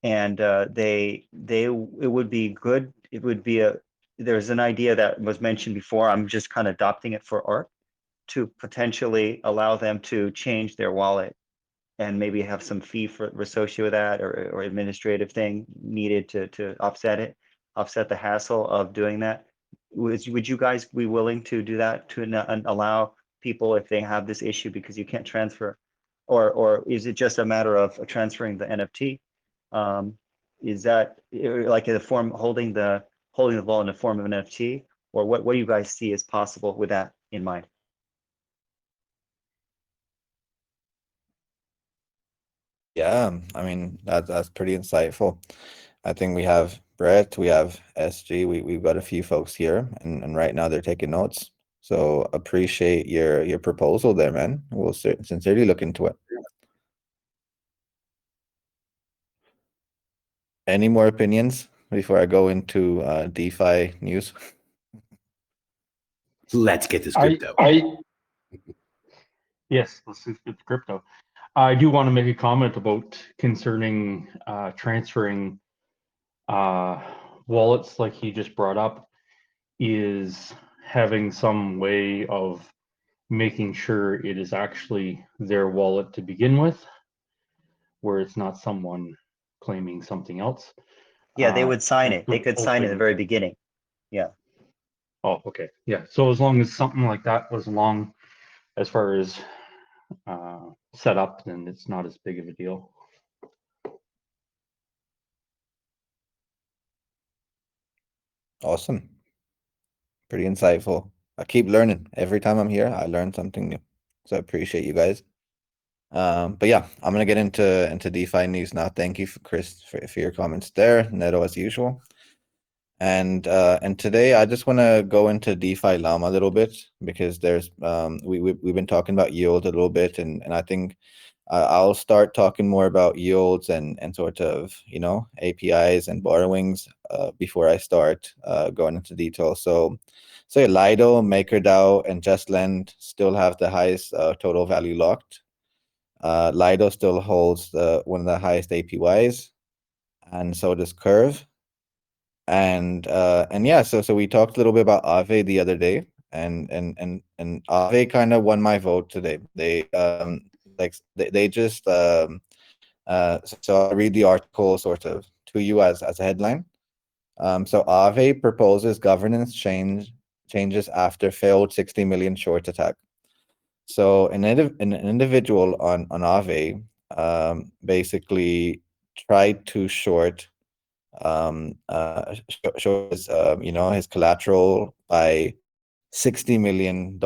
and it would be good. It would be there's an idea that was mentioned before. I'm just kind of adopting it for ARK to potentially allow them to change their wallet and maybe have some fee for associated with that, or administrative thing needed to offset the hassle of doing that. Would you guys be willing to do that to allow people if they have this issue because you can't transfer, or is it just a matter of transferring the NFT? Is that like in the form holding the vault in the form of an NFT, or what do you guys see as possible with that in mind? Yeah, I mean that's pretty insightful. I think we have Brett, we have SG. We've got a few folks here, and right now they're taking notes. So appreciate your proposal there, man. We'll sincerely look into it. Any more opinions before I go into DeFi news? Let's get this I, crypto. yes, let's get the crypto. I do want to make a comment about concerning transferring wallets, like he just brought up, is having some way of making sure it is actually their wallet to begin with, where it's not someone claiming something else. Yeah, they would sign and it. They could sign it at the very beginning. Yeah. Oh, okay. Yeah. So as long as something like that was along as far as set up, then it's not as big of a deal. Awesome. Pretty insightful. I keep learning. Every time I'm here, I learn something new. So I appreciate you guys. But yeah, I'm gonna get into DeFi news now. Thank you, Chris, for your comments there. Neto, as usual. And today I just want to go into DeFi Llama a little bit, because there's we've been talking about yield a little bit, and I think I'll start talking more about yields and sort of, APIs and borrowings before I start going into detail. So yeah, Lido, MakerDAO, and JustLend still have the highest total value locked. Lido still holds one of the highest APYs, and so does Curve. And yeah, so we talked a little bit about Aave the other day, and Aave kind of won my vote today. They just so I'll read the article sort of to you as a headline. So Aave proposes governance changes after failed 60 million short attack. So an individual on Aave basically tried to short short his his collateral by $60 million,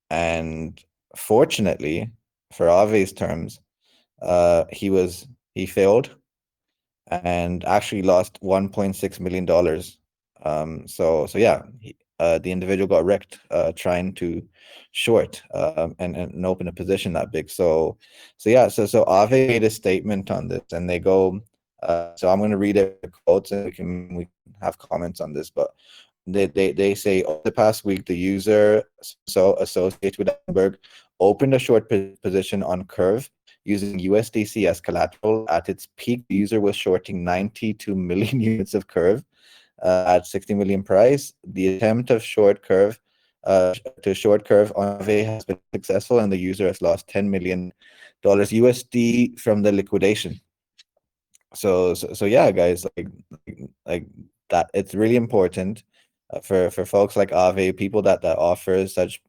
and fortunately for Ave's terms, he failed and actually lost $1.6 million. So yeah, the individual got wrecked trying to short and open a position that big. So yeah, so Aave made a statement on this, and they go. So I'm going to read the quotes, and we can have comments on this. But they say, over the past week, the user associated with Hamburg opened a short position on Curve using USDC as collateral. At its peak, the user was shorting 92 million units of Curve at 60 million price. The attempt of short Curve to short Curve on Aave has been successful, and the user has lost $10 million USD from the liquidation. So yeah, guys, like that, it's really important for folks like Aave, people that offer such,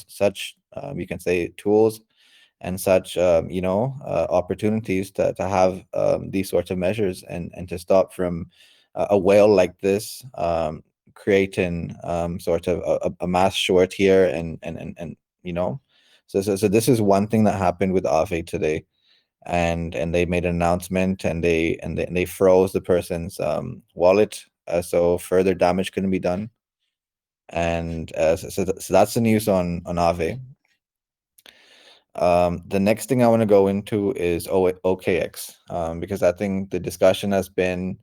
such you can say tools and such opportunities to have these sorts of measures, and to stop from a whale like this creating sort of a mass short here, and so this is one thing that happened with Aave today. And they made an announcement, and they froze the person's wallet, so further damage couldn't be done. And so that's the news on Aave. The next thing I want to go into is OKX, because I think the discussion has been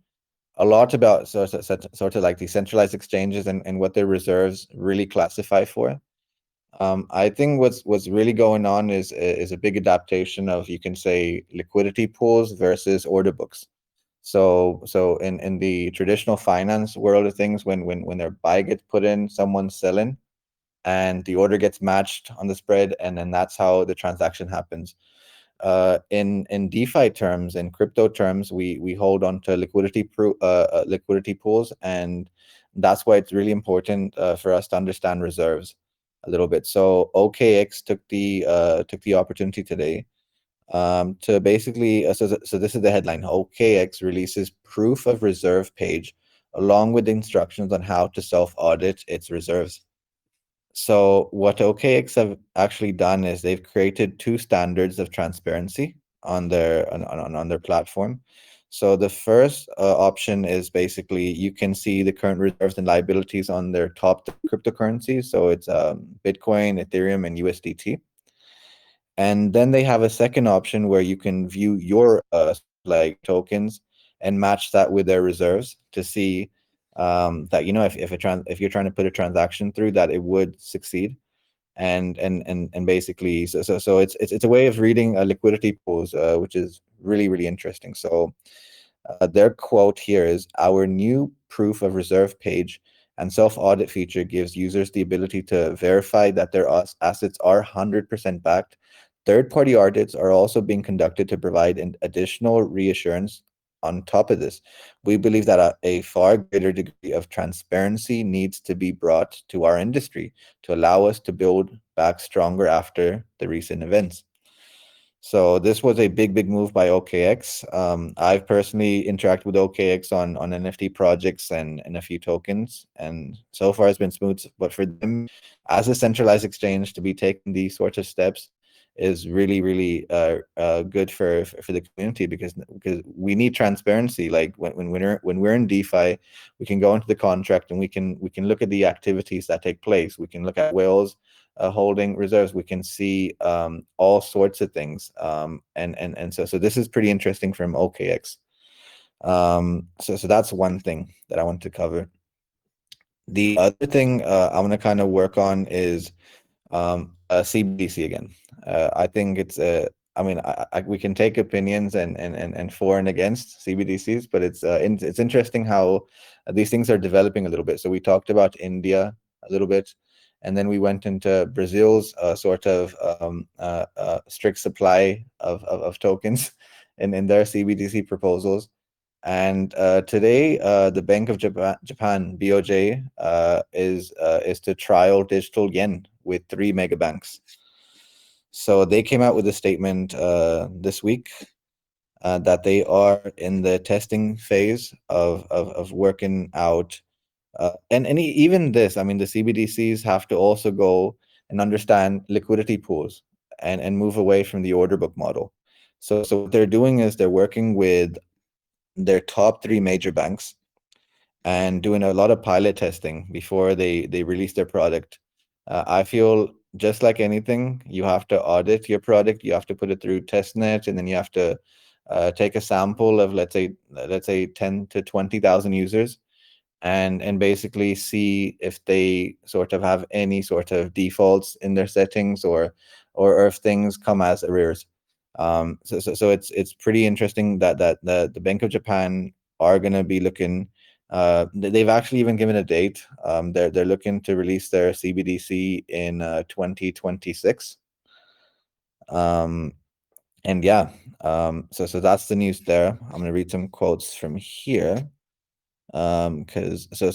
a lot about sort of like decentralized exchanges and what their reserves really classify for. I think what's really going on is a big adaptation of, you can say, liquidity pools versus order books. So in the traditional finance world of things, when their buy gets put in, someone's selling, and the order gets matched on the spread, and then that's how the transaction happens. In DeFi terms, in crypto terms, we hold on to liquidity pools, and that's why it's really important for us to understand reserves a little bit. So OKX took the opportunity today to basically so this is the headline: OKX releases proof of reserve page along with instructions on how to self-audit its reserves. So what OKX have actually done is they've created two standards of transparency on their platform. So the first option is basically you can see the current reserves and liabilities on their top cryptocurrencies. So it's Bitcoin, Ethereum, and USDT. And then they have a second option where you can view your like tokens and match that with their reserves to see that if you're trying to put a transaction through, that it would succeed. And basically, so it's a way of reading liquidity pools, which is really interesting. So their quote here is, "Our new proof of reserve page and self-audit feature gives users the ability to verify that their assets are 100% backed. Third-party audits are also being conducted to provide an additional reassurance. On top of this, we believe that a far greater degree of transparency needs to be brought to our industry to allow us to build back stronger after the recent events." So this was a big move by OKX. I've personally interacted with OKX on NFT projects and a few tokens, and so far it's been smooth. But for them, as a centralized exchange, to be taking these sorts of steps is really good for the community, because we need transparency. Like when we're in DeFi, we can go into the contract and we can look at the activities that take place. We can look at whales holding reserves. We can see all sorts of things, and so this is pretty interesting from OKX. So that's one thing that I want to cover. The other thing I want to kind of work on is CBDC again. I think it's I mean, we can take opinions and for and against CBDCs, but it's interesting how these things are developing a little bit. So we talked about India a little bit, and then we went into Brazil's sort of strict supply of tokens in their CBDC proposals. And today, the Bank of Japan, BOJ, is to trial digital yen with 3 mega banks. So they came out with a statement this week that they are in the testing phase of working out. And even this, I mean, the CBDCs have to also go and understand liquidity pools and move away from the order book model. So what they're doing is they're working with their top 3 major banks and doing a lot of pilot testing before they release their product. I feel just like anything, you have to audit your product, you have to put it through testnet, and then you have to take a sample of let's say 10 to 20,000 users and basically see if they sort of have any sort of defaults in their settings or if things come as errors. So it's pretty interesting that the Bank of Japan are going to be looking. They've actually even given a date. They're looking to release their CBDC in 2026. And yeah, so that's the news there. I'm going to read some quotes from here. Because so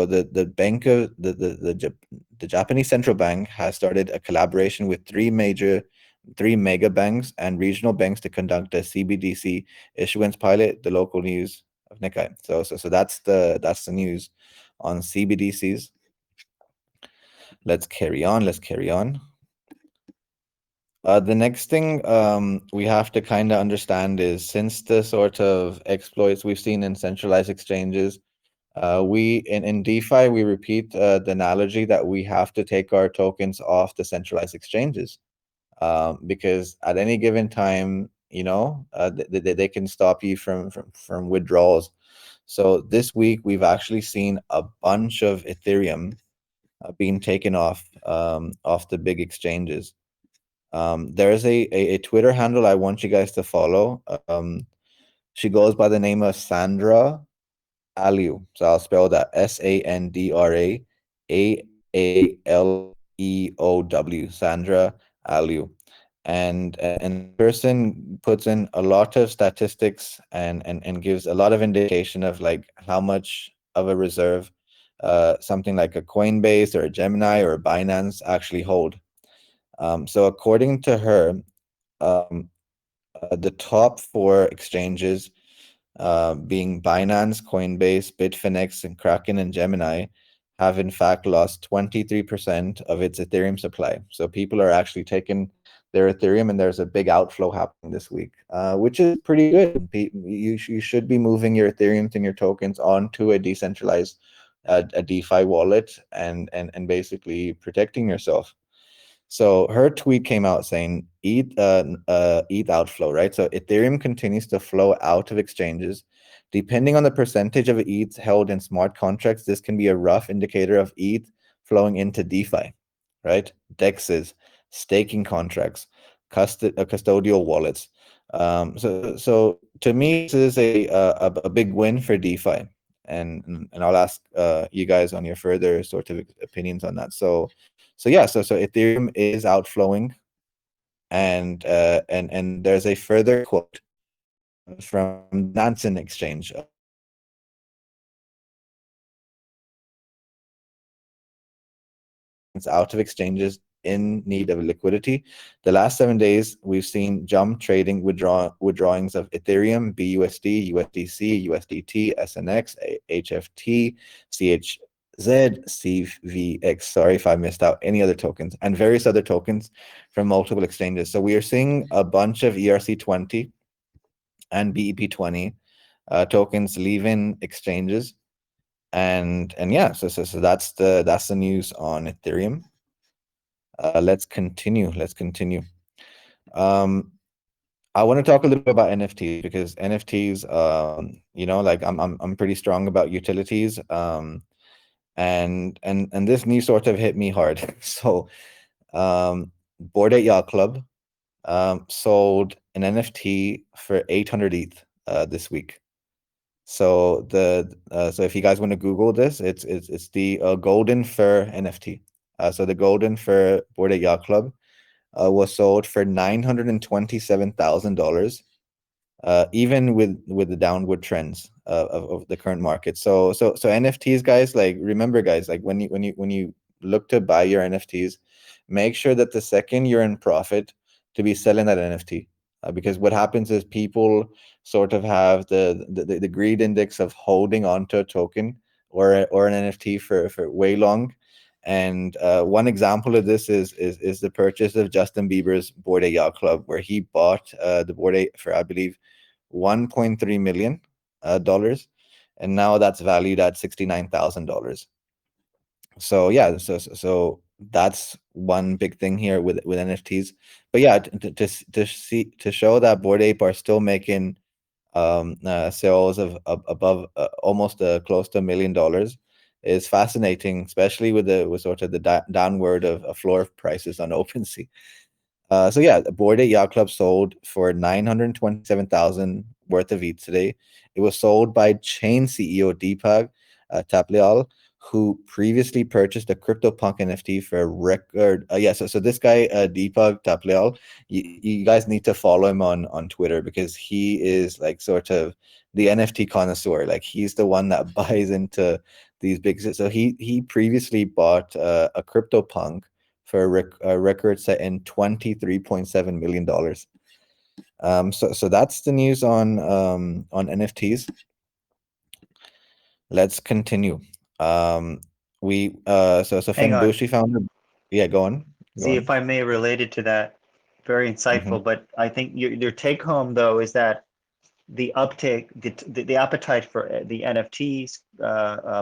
the bank of the Japanese central bank has started a collaboration with 3 mega banks and regional banks to conduct a CBDC issuance pilot. The local news of Nikkei. So that's the news on CBDCs. Let's carry on. The next thing we have to kind of understand is, since the sort of exploits we've seen in centralized exchanges, we in DeFi, we repeat the analogy that we have to take our tokens off the centralized exchanges, because at any given time, they can stop you from withdrawals. So this week, we've actually seen a bunch of Ethereum being taken off the big exchanges. There's a Twitter handle I want you guys to follow. She goes by the name of Sandra Alew. So I'll spell that SANDRA AALEOW. Sandra Alew. And the person puts in a lot of statistics and gives a lot of indication of like how much of a reserve something like a Coinbase or a Gemini or a Binance actually hold. So according to her, the top 4 exchanges, being Binance, Coinbase, Bitfinex, and Kraken and Gemini, have in fact lost 23% of its Ethereum supply. So people are actually taking their Ethereum, and there's a big outflow happening this week, which is pretty good. You should be moving your Ethereum and your tokens onto a decentralized a DeFi wallet and basically protecting yourself. So her tweet came out saying ETH outflow, right? So Ethereum continues to flow out of exchanges. Depending on the percentage of ETH held in smart contracts, this can be a rough indicator of ETH flowing into DeFi, right? DEXs, staking contracts, custodial wallets. So to me, this is a big win for DeFi, and I'll ask you guys on your further sort of opinions on that. So Ethereum is outflowing, and there's a further quote from Nansen Exchange. It's out of exchanges in need of liquidity. The last 7 days, we've seen jump trading withdrawings of Ethereum, BUSD, USDC, USDT, SNX, HFT, CHZ, CVX. Sorry if I missed out any other tokens, and various other tokens from multiple exchanges. So we are seeing a bunch of ERC20 and BEP20 tokens leaving exchanges. And yeah, so that's the news on Ethereum. Let's continue. I want to talk a little bit about NFTs, because NFTs, like I'm pretty strong about utilities. And this news sort of hit me hard. So, Bored Ape Yacht Club sold an NFT for 800 ETH this week. So so if you guys want to Google this, it's the Golden Fur NFT. So the Golden Fur Bored Ape Yacht Club was sold for $927,000, even with the downward trends of the current market. So NFTs, guys, like remember, guys, like when you look to buy your NFTs, make sure that the second you're in profit to be selling that NFT. Because what happens is people sort of have the greed index of holding on to a token or an NFT for way long. And one example of this is the purchase of Justin Bieber's Bored Ape Yacht Club, where he bought the Bored Ape for, I believe, $1.3 million, and now that's valued at $69,000. So yeah, so that's one big thing here with NFTs. But yeah, to show that Bored Ape are still making sales of above almost close to $1 million is fascinating, especially with sort of the downward of floor prices on OpenSea. So yeah, the Bored Ape Yacht Club sold for $927,000 worth of ETH today. It was sold by Chain CEO Deepak Taplial, who previously purchased a CryptoPunk NFT for a record. So this guy Deepak Taplial, you guys need to follow him on Twitter, because he is like sort of the NFT connoisseur. Like he's the one that buys into these big. So he previously bought a CryptoPunk for a record set in $23.7 million. So that's the news on NFTs. Let's continue. So Hang on. Fenbushi founder. Yeah, go on. See, if I may, related to that, very insightful. But I think your take home though is that the uptake, the appetite for the NFTs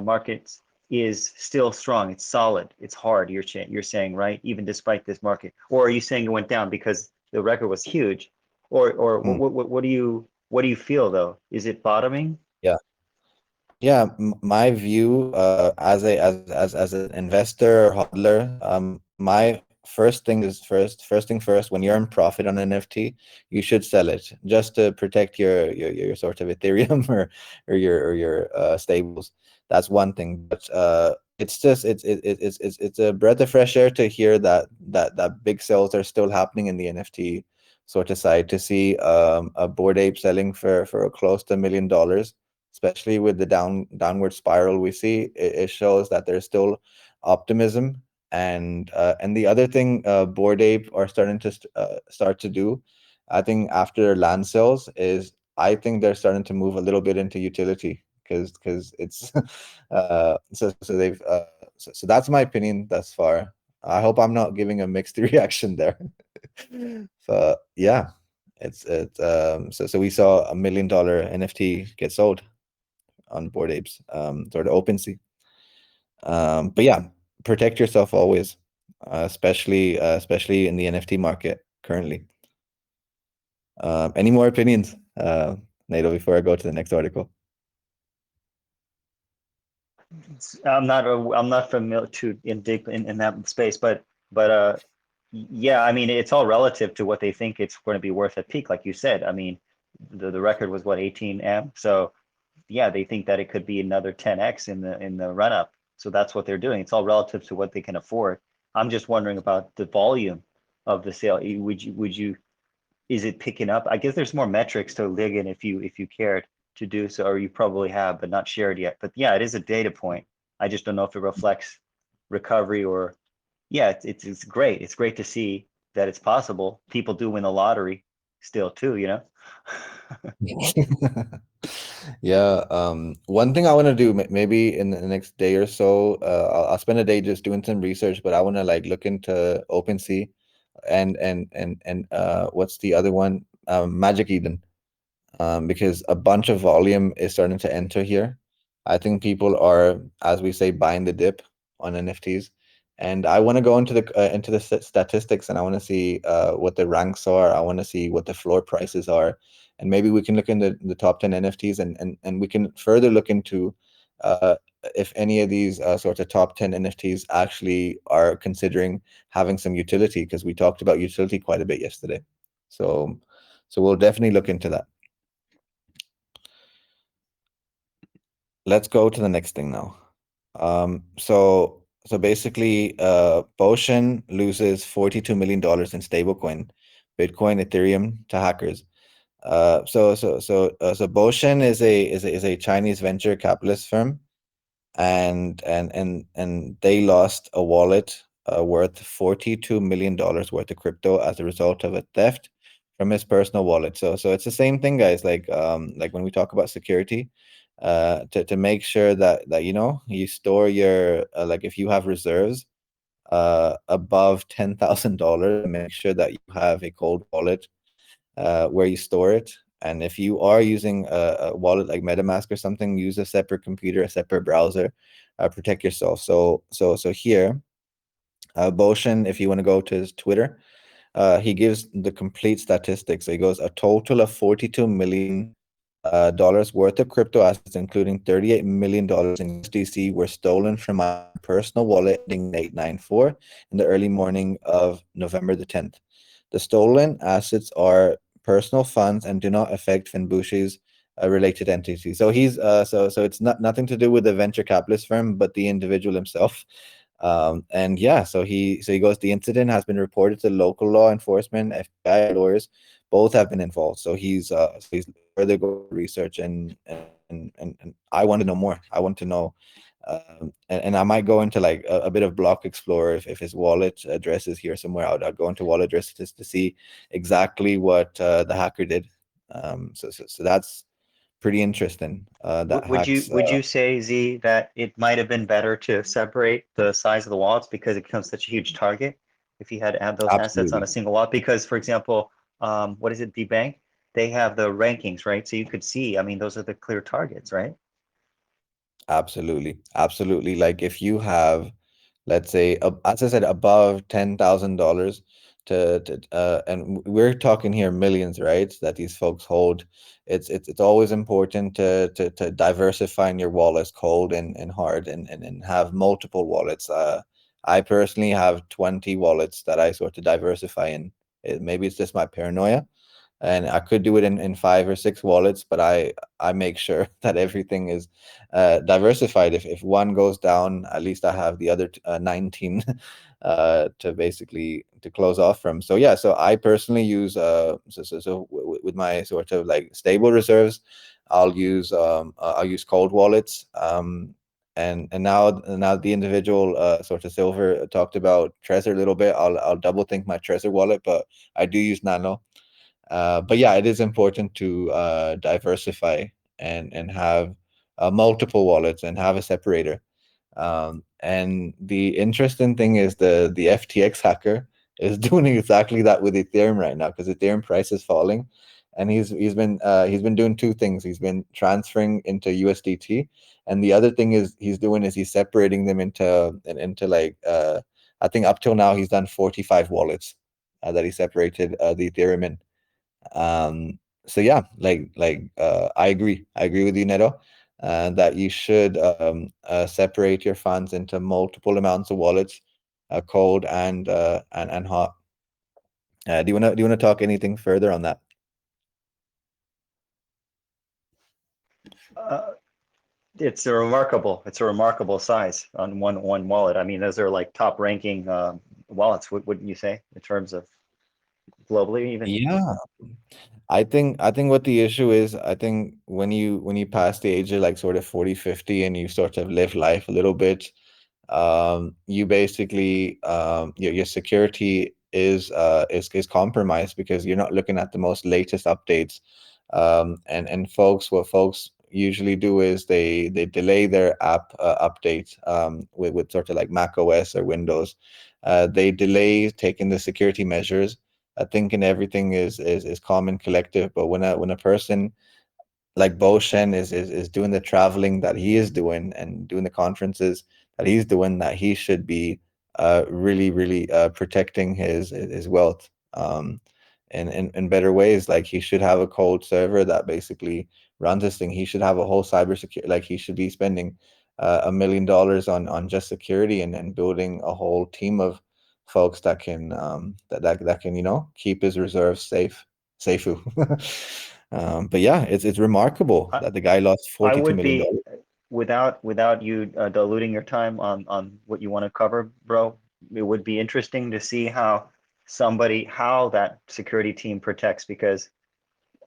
markets is still strong. It's solid. It's hard. You're saying, right? Even despite this market, or are you saying it went down because the record was huge, or what do you feel though? Is it bottoming? Yeah, my view as an investor or hodler, my first thing thing first. When you're in profit on an NFT, you should sell it just to protect your sort of Ethereum or your stables. That's one thing. But it's just it's a breath of fresh air to hear that big sales are still happening in the NFT sort of side. To see a Bored Ape selling for close to $1 million, especially with the downward spiral we see, it shows that there's still optimism. And the other thing Bored Ape are starting to start to do, I think, after land sales, is I think they're starting to move a little bit into utility, because it's so that's my opinion thus far. I hope I'm not giving a mixed reaction there. So yeah, so we saw $1 million NFT get sold on Bored Apes, sort of OpenSea. But yeah, protect yourself always, especially in the NFT market currently. Any more opinions, Nato, before I go to the next article? I'm not familiar to in deep in that space, but yeah, I mean it's all relative to what they think it's going to be worth at peak, like you said. I mean, the record was what 18M, so yeah, they think that it could be another 10x in the run up. So that's what they're doing. It's all relative to what they can afford. I'm just wondering about the volume of the sale. Would you is it picking up? I guess there's more metrics to dig in if you cared to do so, or you probably have, but not shared yet. But yeah, it is a data point. I just don't know if it reflects recovery or yeah, it's great. It's great to see that it's possible. People do win the lottery still too, you know? Yeah, one thing I want to do maybe in the next day or so, I'll spend a day just doing some research, but I want to like look into OpenSea and what's the other one? Magic Eden, because a bunch of volume is starting to enter here. I think people are, as we say, buying the dip on NFTs, and I want to go into the statistics, and I want to see what the ranks are. I want to see what the floor prices are, and maybe we can look into the top 10 NFTs, and we can further look into uh, if any of these sorts of top 10 NFTs actually are considering having some utility, because we talked about utility quite a bit yesterday. So, so we'll definitely look into that. Let's go to the next thing now. So basically, Boshin loses $42 million in stablecoin, Bitcoin, Ethereum to hackers. So Boshin is a Chinese venture capitalist firm, and they lost a wallet worth $42 million worth of crypto as a result of a theft from his personal wallet. So it's the same thing, guys. Like when we talk about security, to make sure that you store your like if you have reserves above $10,000, make sure that you have a cold wallet where you store it. And if you are using a wallet like MetaMask or something, use a separate computer, a separate browser, protect yourself. So here, Boshin, if you want to go to his Twitter, he gives the complete statistics. So he goes a total of $42 million dollars worth of crypto assets, including $38 million in USDC, were stolen from my personal wallet ending in 894 in the early morning of November the 10th. The stolen assets are personal funds and do not affect Finbushi's related entity. So he's so it's nothing to do with the venture capitalist firm, but the individual himself. And yeah, so he goes, the incident has been reported to local law enforcement, FBI lawyers, both have been involved. So he's further go research and I want to know more. I want to know, and I might go into like a bit of Block Explorer if his wallet address is here somewhere. I'll go into wallet addresses just to see exactly what the hacker did. So that's pretty interesting. That Would you say, Z, that it might have been better to separate the size of the wallets because it becomes such a huge target if you had to have those assets on absolutely. a single wallet? Because, for example, what is it, the bank? They have the rankings, right? So you could see, I mean, those are the clear targets, right? Absolutely. Like if you have, let's say, as I said, above $10,000 and we're talking here millions, right? That these folks hold. It's always important to diversify in your wallets, cold and hard, and have multiple wallets. I personally have 20 wallets that I sort of diversify in. Maybe it's just my paranoia, and I could do it in 5 or 6 wallets, but I make sure that everything is diversified. If one goes down, at least I have the other 19 to basically to close off from. So yeah, so I personally use with my sort of like stable reserves, I'll use cold wallets. And now the individual sort of Silver talked about Trezor a little bit. I'll double think my Trezor wallet, but I do use Nano. But yeah, it is important to diversify and have multiple wallets and have a separator. And the interesting thing is the FTX hacker is doing exactly that with Ethereum right now, because Ethereum price is falling, and he's been doing two things. He's been transferring into USDT, and the other thing is he's separating them into like I think up till now he's done 45 wallets that he separated the Ethereum in. So yeah, I agree with you, Neto, that you should separate your funds into multiple amounts of wallets, cold and hot. Do you want to talk anything further on that? It's a remarkable size on one wallet. I mean, those are like top ranking wallets, wouldn't you say, in terms of globally even? Yeah, I think what the issue is, I think when you pass the age of like sort of 40, 50, and you sort of live life a little bit, you basically your security is compromised because you're not looking at the most latest updates. And what folks usually do is they delay their app updates with sort of like Mac OS or Windows. They delay taking the security measures, thinking everything is calm and collective. But when a person like Bo Shen is doing the traveling that he is doing and doing the conferences that he's doing, that he should be really protecting his wealth in better ways. Like he should have a cold server that basically runs this thing. He should have a whole cybersecurity. Like he should be spending $1 million on just security and building a whole team of folks that can that can keep his reserves safe. But yeah, it's remarkable I, that the guy lost I $42 would million. be without you diluting your time on what you want to cover, bro. It would be interesting to see how that security team protects, because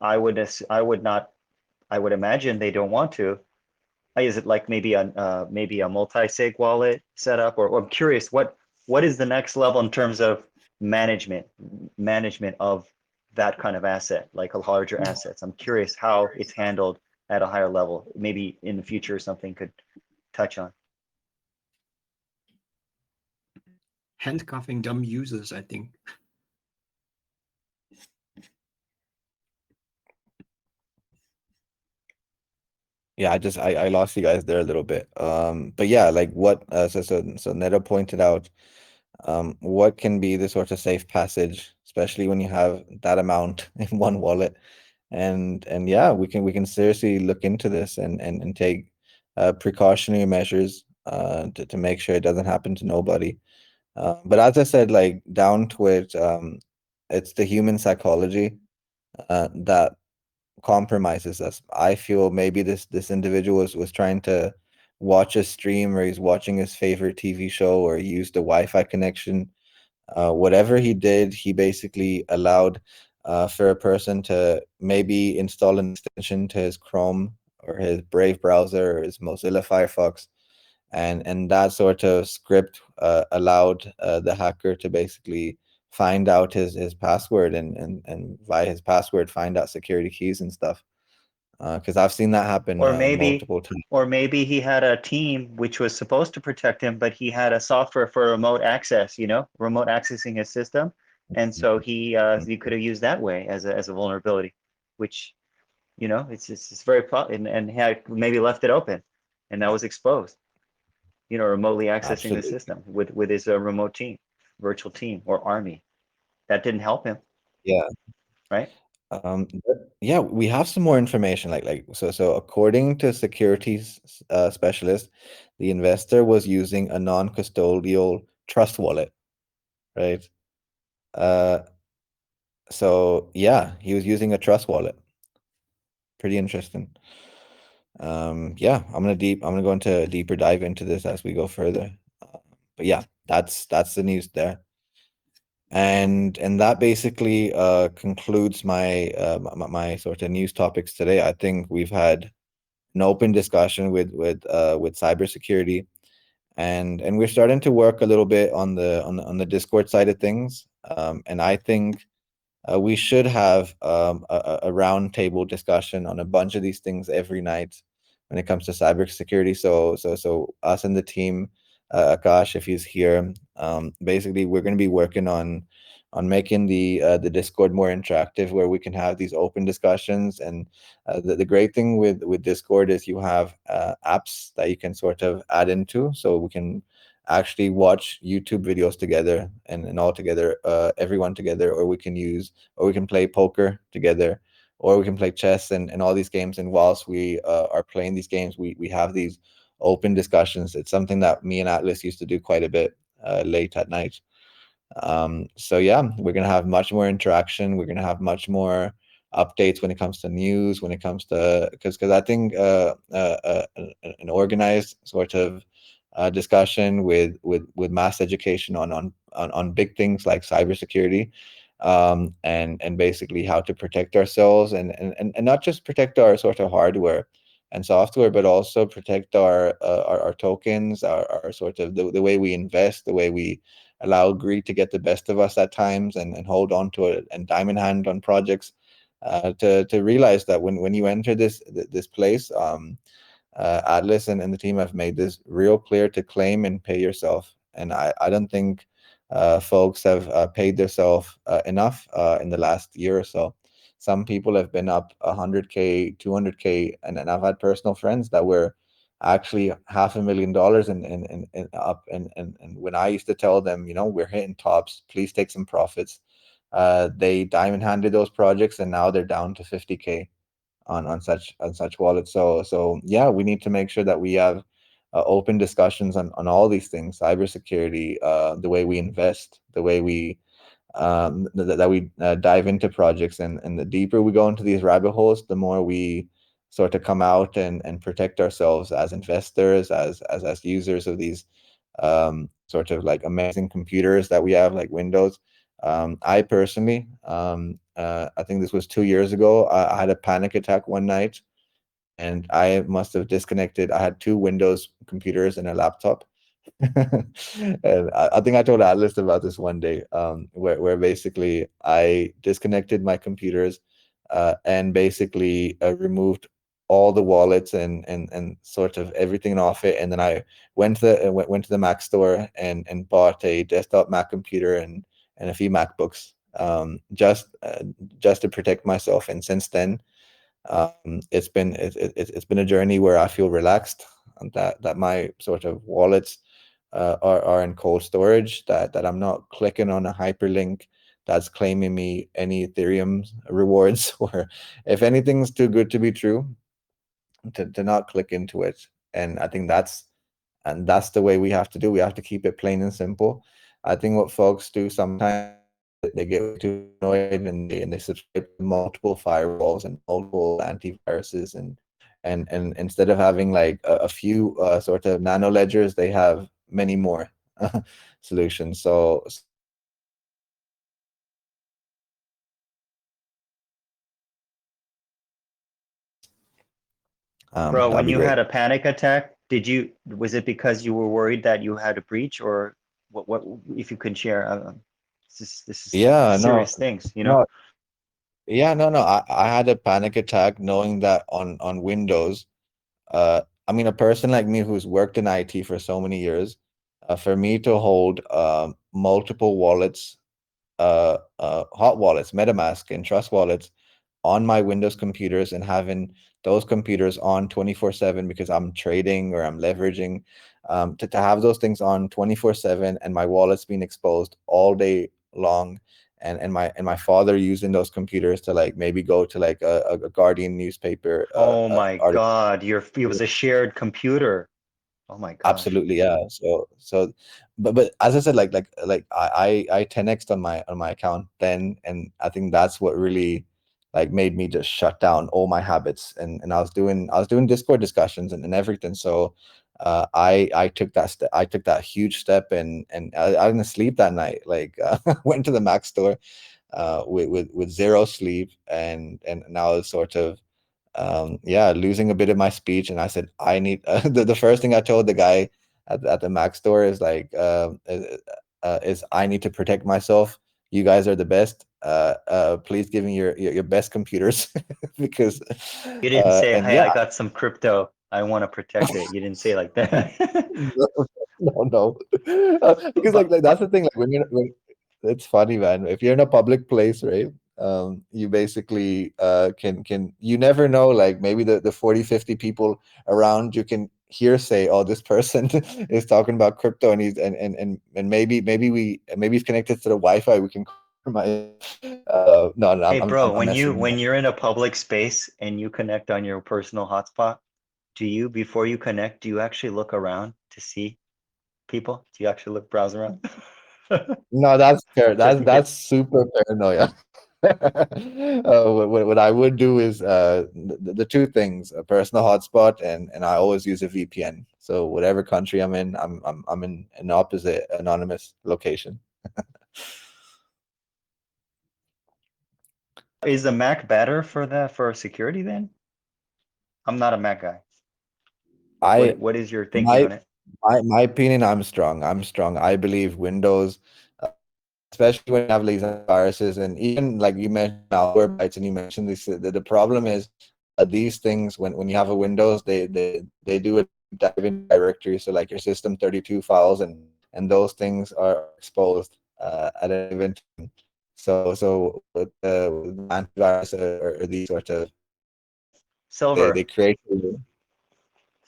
I would not, I would imagine they don't want to. Is it like maybe a multi-sig wallet setup, or I'm curious what is the next level in terms of management of that kind of asset, like a larger assets. I'm curious how it's handled at a higher level. Maybe in the future something could touch on. Handcuffing dumb users, I think. Yeah, I lost you guys there a little bit. But yeah, like what so Neto pointed out, what can be the sort of safe passage, especially when you have that amount in one wallet. And yeah, we can seriously look into this and take precautionary measures to make sure it doesn't happen to nobody. But as I said, like down to it, it's the human psychology that compromises us. I feel maybe this individual was trying to watch a stream, or he's watching his favorite TV show, or he used a Wi-Fi connection. Whatever he did, he basically allowed for a person to maybe install an extension to his Chrome or his Brave browser or his Mozilla Firefox, and that sort of script allowed the hacker to basically find out his password, and via his password find out security keys and stuff. Because I've seen that happen Or maybe, multiple times. or maybe he had a team which was supposed to protect him, but he had a software for remote access, remote accessing his system. And so he could have used that way as a vulnerability, which, it's very and had maybe left it open, and that was exposed, remotely accessing the Absolutely. system with his remote team, virtual team or army. That didn't help him, Yeah. right? But yeah, we have some more information. So according to securities specialist, the investor was using a non-custodial trust wallet, right? Uh, so yeah, he was using a trust wallet. Pretty interesting. Yeah, I'm gonna go into a deeper dive into this as we go further. But yeah, that's the news there. And that basically concludes my sort of news topics today. I think we've had an open discussion with cybersecurity, and we're starting to work a little bit on the Discord side of things. And I think we should have a roundtable discussion on a bunch of these things every night when it comes to cybersecurity. So us and the team Akash, if he's here. Basically, we're going to be working on making the Discord more interactive, where we can have these open discussions. And the great thing with Discord is you have apps that you can sort of add into, so we can actually watch YouTube videos together and all together, everyone together, or we can play poker together, or we can play chess and all these games. And whilst we are playing these games, we have these open discussions. It's something that me and Atlas used to do quite a bit late at night. So yeah, we're gonna have much more interaction. We're gonna have much more updates when it comes to news, when it comes to because I think an organized sort of discussion with mass education on big things like cybersecurity, and basically how to protect ourselves, and not just protect our sort of hardware and software, but also protect our tokens, our sort of the way we invest, the way we allow greed to get the best of us at times, and hold on to it and diamond hand on projects, to realize that when you enter this place, Atlas and the team have made this real clear to claim and pay yourself. And I don't think folks have paid themselves enough in the last year or so. Some people have been up 100K, 200K, and I've had personal friends that were actually $500,000 and up. And when I used to tell them, we're hitting tops, please take some profits, they diamond handed those projects, and now they're down to 50K on such wallets. So yeah, we need to make sure that we have open discussions on all these things: cybersecurity, the way we invest, the way we that we dive into projects, and the deeper we go into these rabbit holes, the more we sort of come out and protect ourselves as investors, as users of these sort of like amazing computers that we have, like Windows. I personally, I think this was 2 years ago, I had a panic attack one night, and I must have disconnected. I had two Windows computers and a laptop. And I think I told Atlas about this one day, where basically I disconnected my computers, and basically removed all the wallets and sort of everything off it. And then I went to the Mac store and bought a desktop Mac computer and a few MacBooks, just to protect myself. And since then, it's been a journey where I feel relaxed, and that my sort of wallets are in cold storage, that I'm not clicking on a hyperlink that's claiming me any Ethereum rewards, or if anything's too good to be true, to not click into it. And I think that's the way we have to do. We have to keep it plain and simple. I think what folks do sometimes, they get too annoyed, and they subscribe to multiple firewalls and multiple antiviruses, and instead of having like a few sort of nano ledgers, they have many more solutions. So Bro, that'd when be you great. had a panic attack, was it because you were worried that you had a breach, or what, if you can share? This is Yeah, no, serious things, no, yeah, no. I had a panic attack knowing that on Windows. I mean, a person like me who's worked in IT for so many years, for me to hold multiple wallets, hot wallets, MetaMask, and Trust wallets on my Windows computers, and having those computers on 24/7 because I'm trading or I'm leveraging, to have those things on 24/7, and my wallets being exposed all day long, and my father using those computers to like maybe go to like a Guardian newspaper oh my article. God, it was a shared computer. Oh my gosh. Absolutely, yeah. But as I said, like I 10x'd on my account then, and I think that's what really like made me just shut down all my habits. And I was doing Discord discussions and everything. So I took that huge step, and I didn't sleep that night. Like went to the Mac store with zero sleep, and now it's sort of yeah, losing a bit of my speech. And I said, I need the first thing I told the guy at the Mac store is like, is I need to protect myself. You guys are the best. Please give me your best computers because You didn't say, and "Hey, yeah. I got some crypto. I want to protect it." You didn't say like that. No. Because like that's the thing. Like when it's funny, man. If you're in a public place, right? You basically can you never know. Like maybe the 40, 50 people around you can hearsay, oh, this person is talking about crypto, and maybe he's connected to the Wi-Fi. We can compromise. No, Hey, bro, I'm messing. when you're in a public space and you connect on your personal hotspot, before you connect, do you actually look around to see people? Do you actually browse around? No, Just in that's case. super paranoia. What I would do is the two things: a personal hotspot, and I always use a VPN. So whatever country I'm in, I'm in an opposite anonymous location. Is the Mac better for security then? I'm not a Mac guy. I What is your thinking my on it? my opinion, I'm strong. I believe Windows, especially when you have these viruses, and even like you mentioned malware, and you mentioned this. The problem is these things when you have a Windows, they do a dive in directory, so like your system 32 files, and those things are exposed at an event. So with antivirus or these sorts of they Silver, create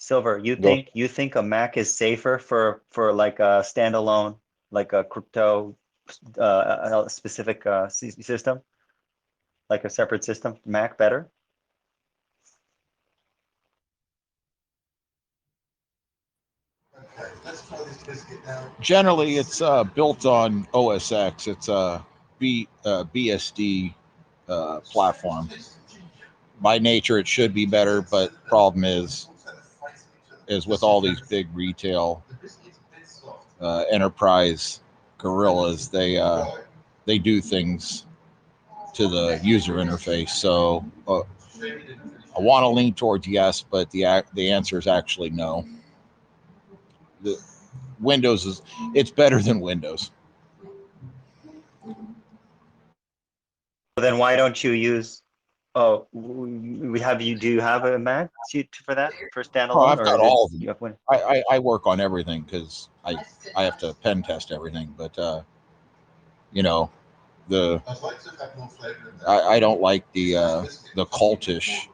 Silver, go. you think a Mac is safer for like a standalone, like a crypto specific system, like a separate system, Mac better? Generally, it's built on OS X. It's a BSD platform. By nature, it should be better, but problem is with all these big retail enterprise gorillas, they do things to the user interface. So I want to lean towards yes, but the answer is actually no. The Windows it's better than Windows. Then why don't you use? Oh, we have you. Do you have a Mac for that for Oh, standalone, I've or got is it all of them. you have one? I work on everything because I have to pen test everything, but you know the I don't like the cultish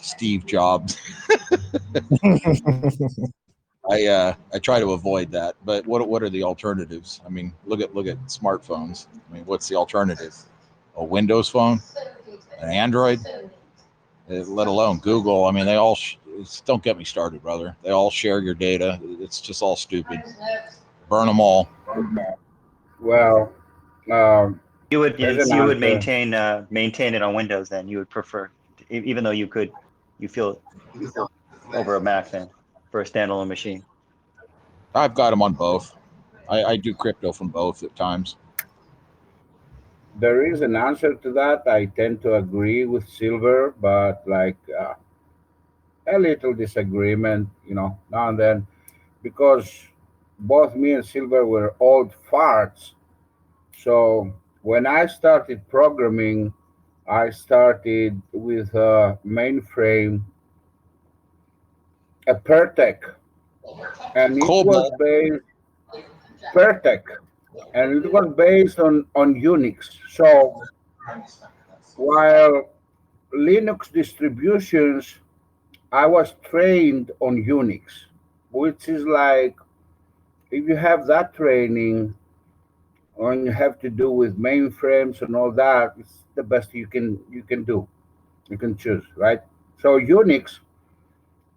Steve Jobs. I try to avoid that. But what are the alternatives? I mean, look at smartphones. I mean, what's the alternative? A Windows phone, an Android, let alone Google. I mean, they all don't get me started, brother. They all share your data. It's just all stupid. Burn them all. Well, um, as an You would answer, maintain it on Windows then. You would prefer, even though you feel over a Mac then for a standalone machine. I've got them on both. I do crypto from both at times. there is an answer to that. I tend to agree with Silver, but like a little disagreement, now and then, because both me and Silver were old farts. So when I started programming, I started with a mainframe, a Pertec, and it was Cobalt. based Pertec, and it was based on Unix. So while Linux distributions, I was trained on Unix, which is like if you have that training and you have to do with mainframes and all that, it's the best you can do. You can choose, right? So Unix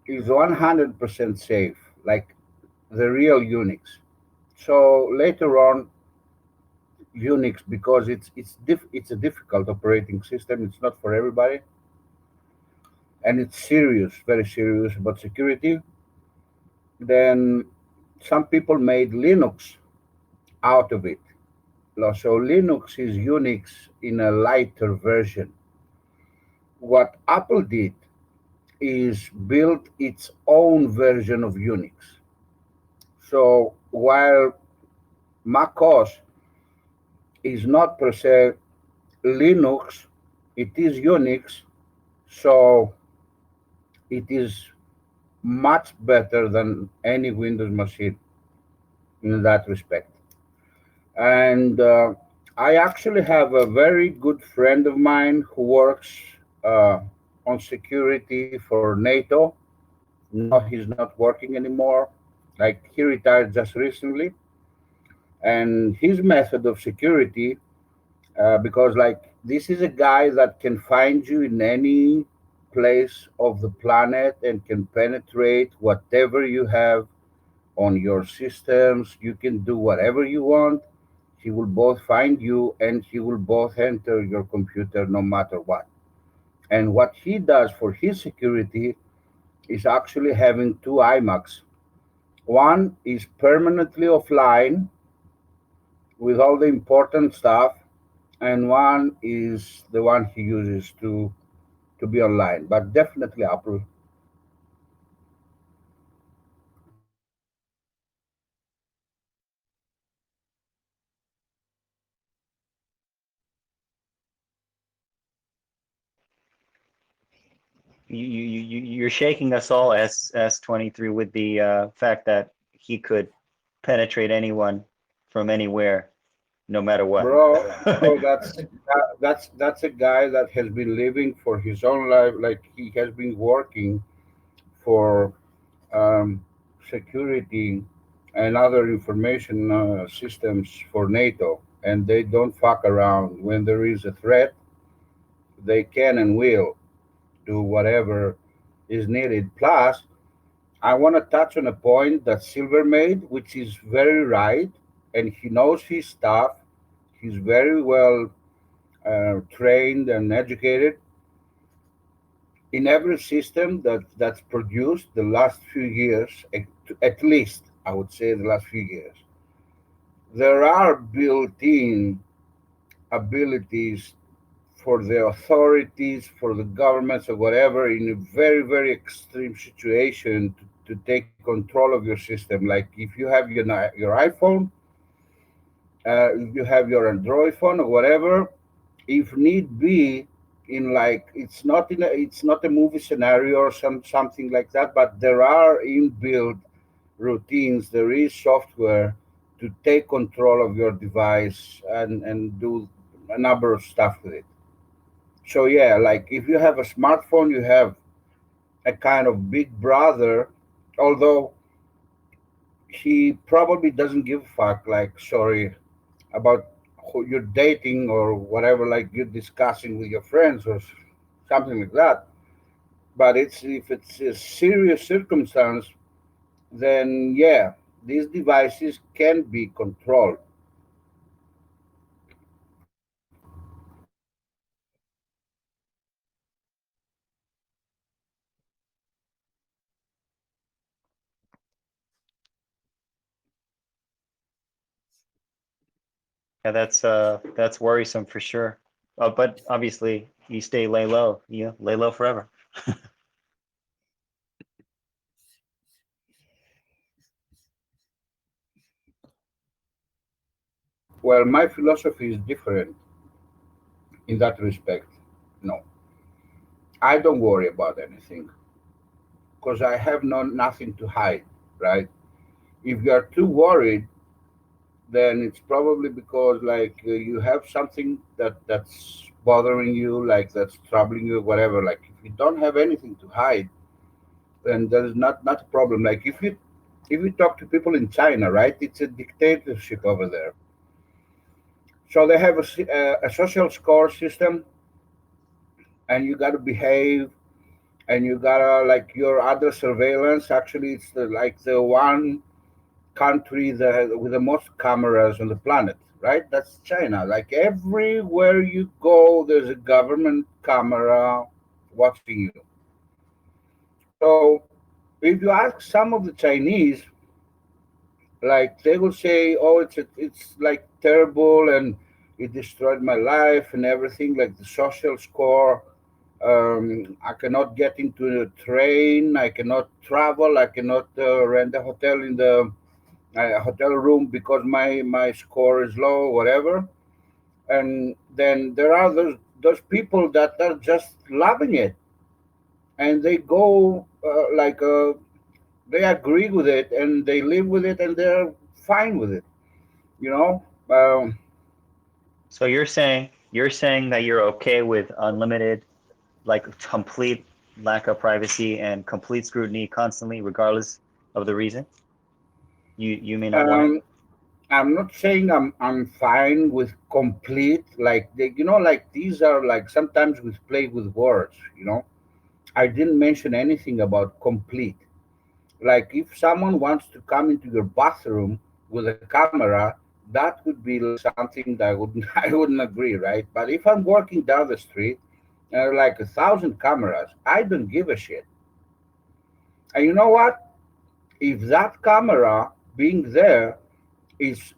is 100% safe, like the real Unix. So later on, Unix, because it's a difficult operating system. It's not for everybody, and it's serious, very serious about security. Then some people made Linux out of it. So Linux is Unix in a lighter version. What Apple did is build its own version of Unix. So while macOS is not per se Linux, it is Unix, so it is much better than any Windows machine. in that respect. And I actually have a very good friend of mine who works uh, on security for NATO. No, he's not working anymore. Like he retired just recently, and his method of security, because like this is a guy that can find you in any place of the planet and can penetrate whatever you have on your systems. You can do whatever you want. He will both find you and he will both enter your computer no matter what. And what he does for his security is actually having two iMacs. One is permanently offline with all the important stuff, and one is the one he uses to be online. But definitely Apple. You're shaking us all, S23, with the fact that he could penetrate anyone from anywhere, no matter what. Bro, that's a guy that has been living for his own life. Like he has been working for security and other information systems for NATO, and they don't fuck around. When there is a threat, they can and will do whatever is needed. Plus, I want to touch on a point that Silver made, which is very right, and he knows his stuff. He's very well trained and educated in every system that's produced the last few years, at least I would say the last few years. There are built-in abilities for the authorities, for the governments or whatever, in a very, very extreme situation to take control of your system. Like if you have your iPhone, if you have your Android phone or whatever, if need be, in like it's not a movie scenario or something like that, but there are inbuilt routines. There is software to take control of your device and do a number of stuff with it. So yeah, like if you have a smartphone, you have a kind of big brother, although he probably doesn't give a fuck. Like sorry about who you're dating or whatever, like you're discussing with your friends or something like that. But it's if it's a serious circumstance, then yeah, these devices can be controlled. Yeah, that's worrisome for sure. But obviously, you stay lay low. You lay low forever. Well, my philosophy is different in that respect. No, I don't worry about anything because I have nothing to hide, right? If you are too worried, then it's probably because like you have something that's bothering you, like that's troubling you, whatever. Like if you don't have anything to hide, then there's not a problem. Like if you talk to people in China, right? It's a dictatorship over there, so they have a social score system, and you got to behave, and you gotta like your other surveillance. Actually, it's like the one country with the most cameras on the planet, right? That's China. Like everywhere you go, there's a government camera watching you. So if you ask some of the Chinese, like they will say, "Oh, it's like terrible and it destroyed my life and everything." Like the social score. I cannot get into the train. I cannot travel. I cannot rent a hotel in the a hotel room because my score is low, whatever. And then there are those people that are just loving it, and they go they agree with it and they live with it, and they're fine with it. You know, So you're saying that you're okay with unlimited, like complete lack of privacy and complete scrutiny constantly, regardless of the reason? You may not want it. I'm not saying I'm fine with complete, like like these are like sometimes we play with words. I didn't mention anything about complete. Like if someone wants to come into your bathroom with a camera, that would be like something that I wouldn't I wouldn't agree, right? But if I'm walking down the street and there are like 1,000 cameras, I don't give a shit. And you know what? If that camera being there is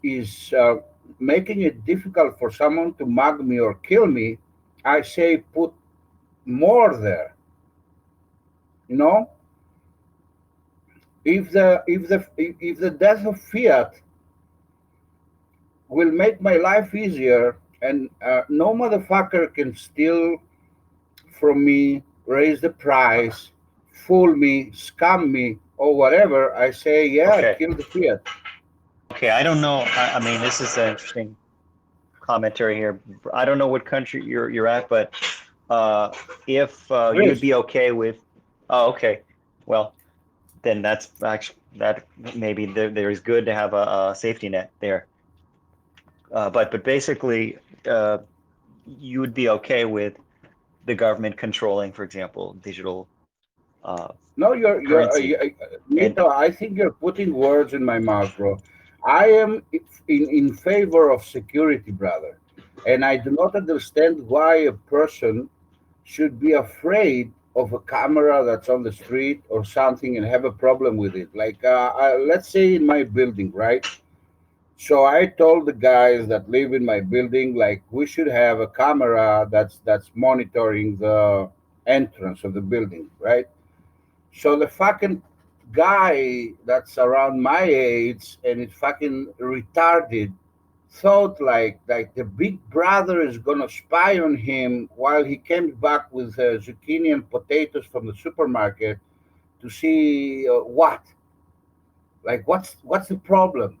making it difficult for someone to mug me or kill me, I say put more there. You know, if the death of Fiat will make my life easier, and no motherfucker can steal from me, raise the price, fool me, scam me, or whatever, I say, yeah, Okay. kill the Fiat. Okay, I don't know. I mean, this is an interesting commentary here. I don't know what country you're at, but if you would be okay with, oh, okay, well, then that's actually that maybe there is good to have a safety net there. But basically, you would be okay with the government controlling, for example, digital No, currency. Nito, I think you're putting words in my mouth, bro. I am in favor of security, brother. And I do not understand why a person should be afraid of a camera that's on the street or something and have a problem with it. Like, let's say in my building, right? So I told the guys that live in my building, like, we should have a camera that's monitoring the entrance of the building, right? So the fucking guy that's around my age and is fucking retarded thought like the big brother is gonna spy on him while he came back with zucchini and potatoes from the supermarket to see what, like what's the problem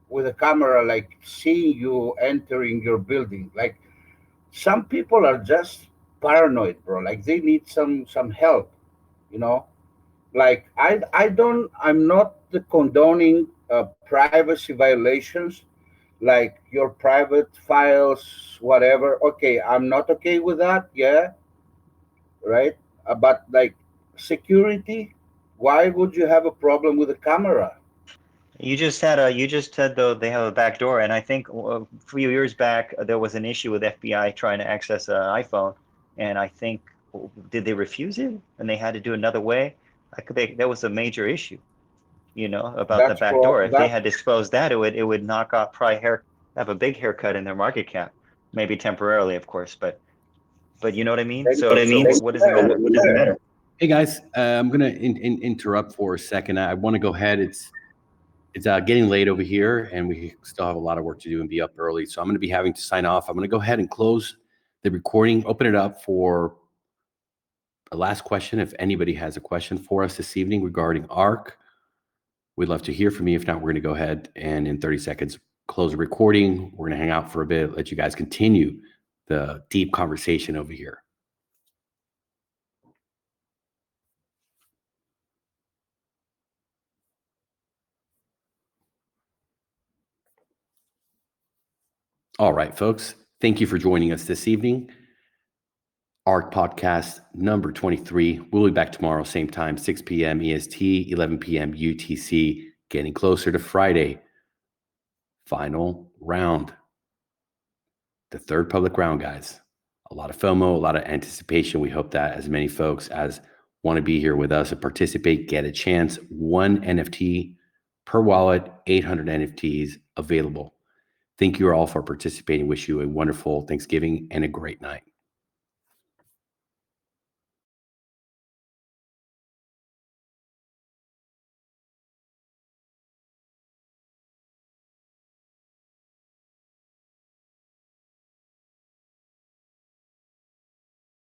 with a camera like seeing you entering your building? Like some people are just paranoid, bro. Like they need some help, you know. Like I'm not condoning privacy violations, like your private files, whatever. Okay, I'm not okay with that. Yeah, right. But like security, why would you have a problem with a camera? You just said though they have a back door, and I think a few years back there was an issue with FBI trying to access an iPhone, and I think did they refuse it, and they had to do another way. That was a major issue, about the That's back pro door. If they that had exposed that, it would knock off probably have a big haircut in their market cap, maybe temporarily, of course, but you know what I mean. then, So what does it matter? what does it matter? Hey guys, I'm gonna interrupt for a second. I want to go ahead. It's getting late over here, and we still have a lot of work to do and be up early. So I'm going to be having to sign off. I'm going to go ahead and close the recording, open it up for a last question. If anybody has a question for us this evening regarding ARK, we'd love to hear from you. If not, we're going to go ahead and in 30 seconds close the recording. We're going to hang out for a bit, let you guys continue the deep conversation over here. All right, folks. Thank you for joining us this evening. ARK Podcast number 23. We'll be back tomorrow, same time, 6 p.m. EST, 11 p.m. UTC. Getting closer to Friday. Final round. The third public round, guys. A lot of FOMO, a lot of anticipation. We hope that as many folks as want to be here with us and participate get a chance. 1 NFT per wallet, 800 NFTs available. Thank you all for participating. Wish you a wonderful Thanksgiving and a great night.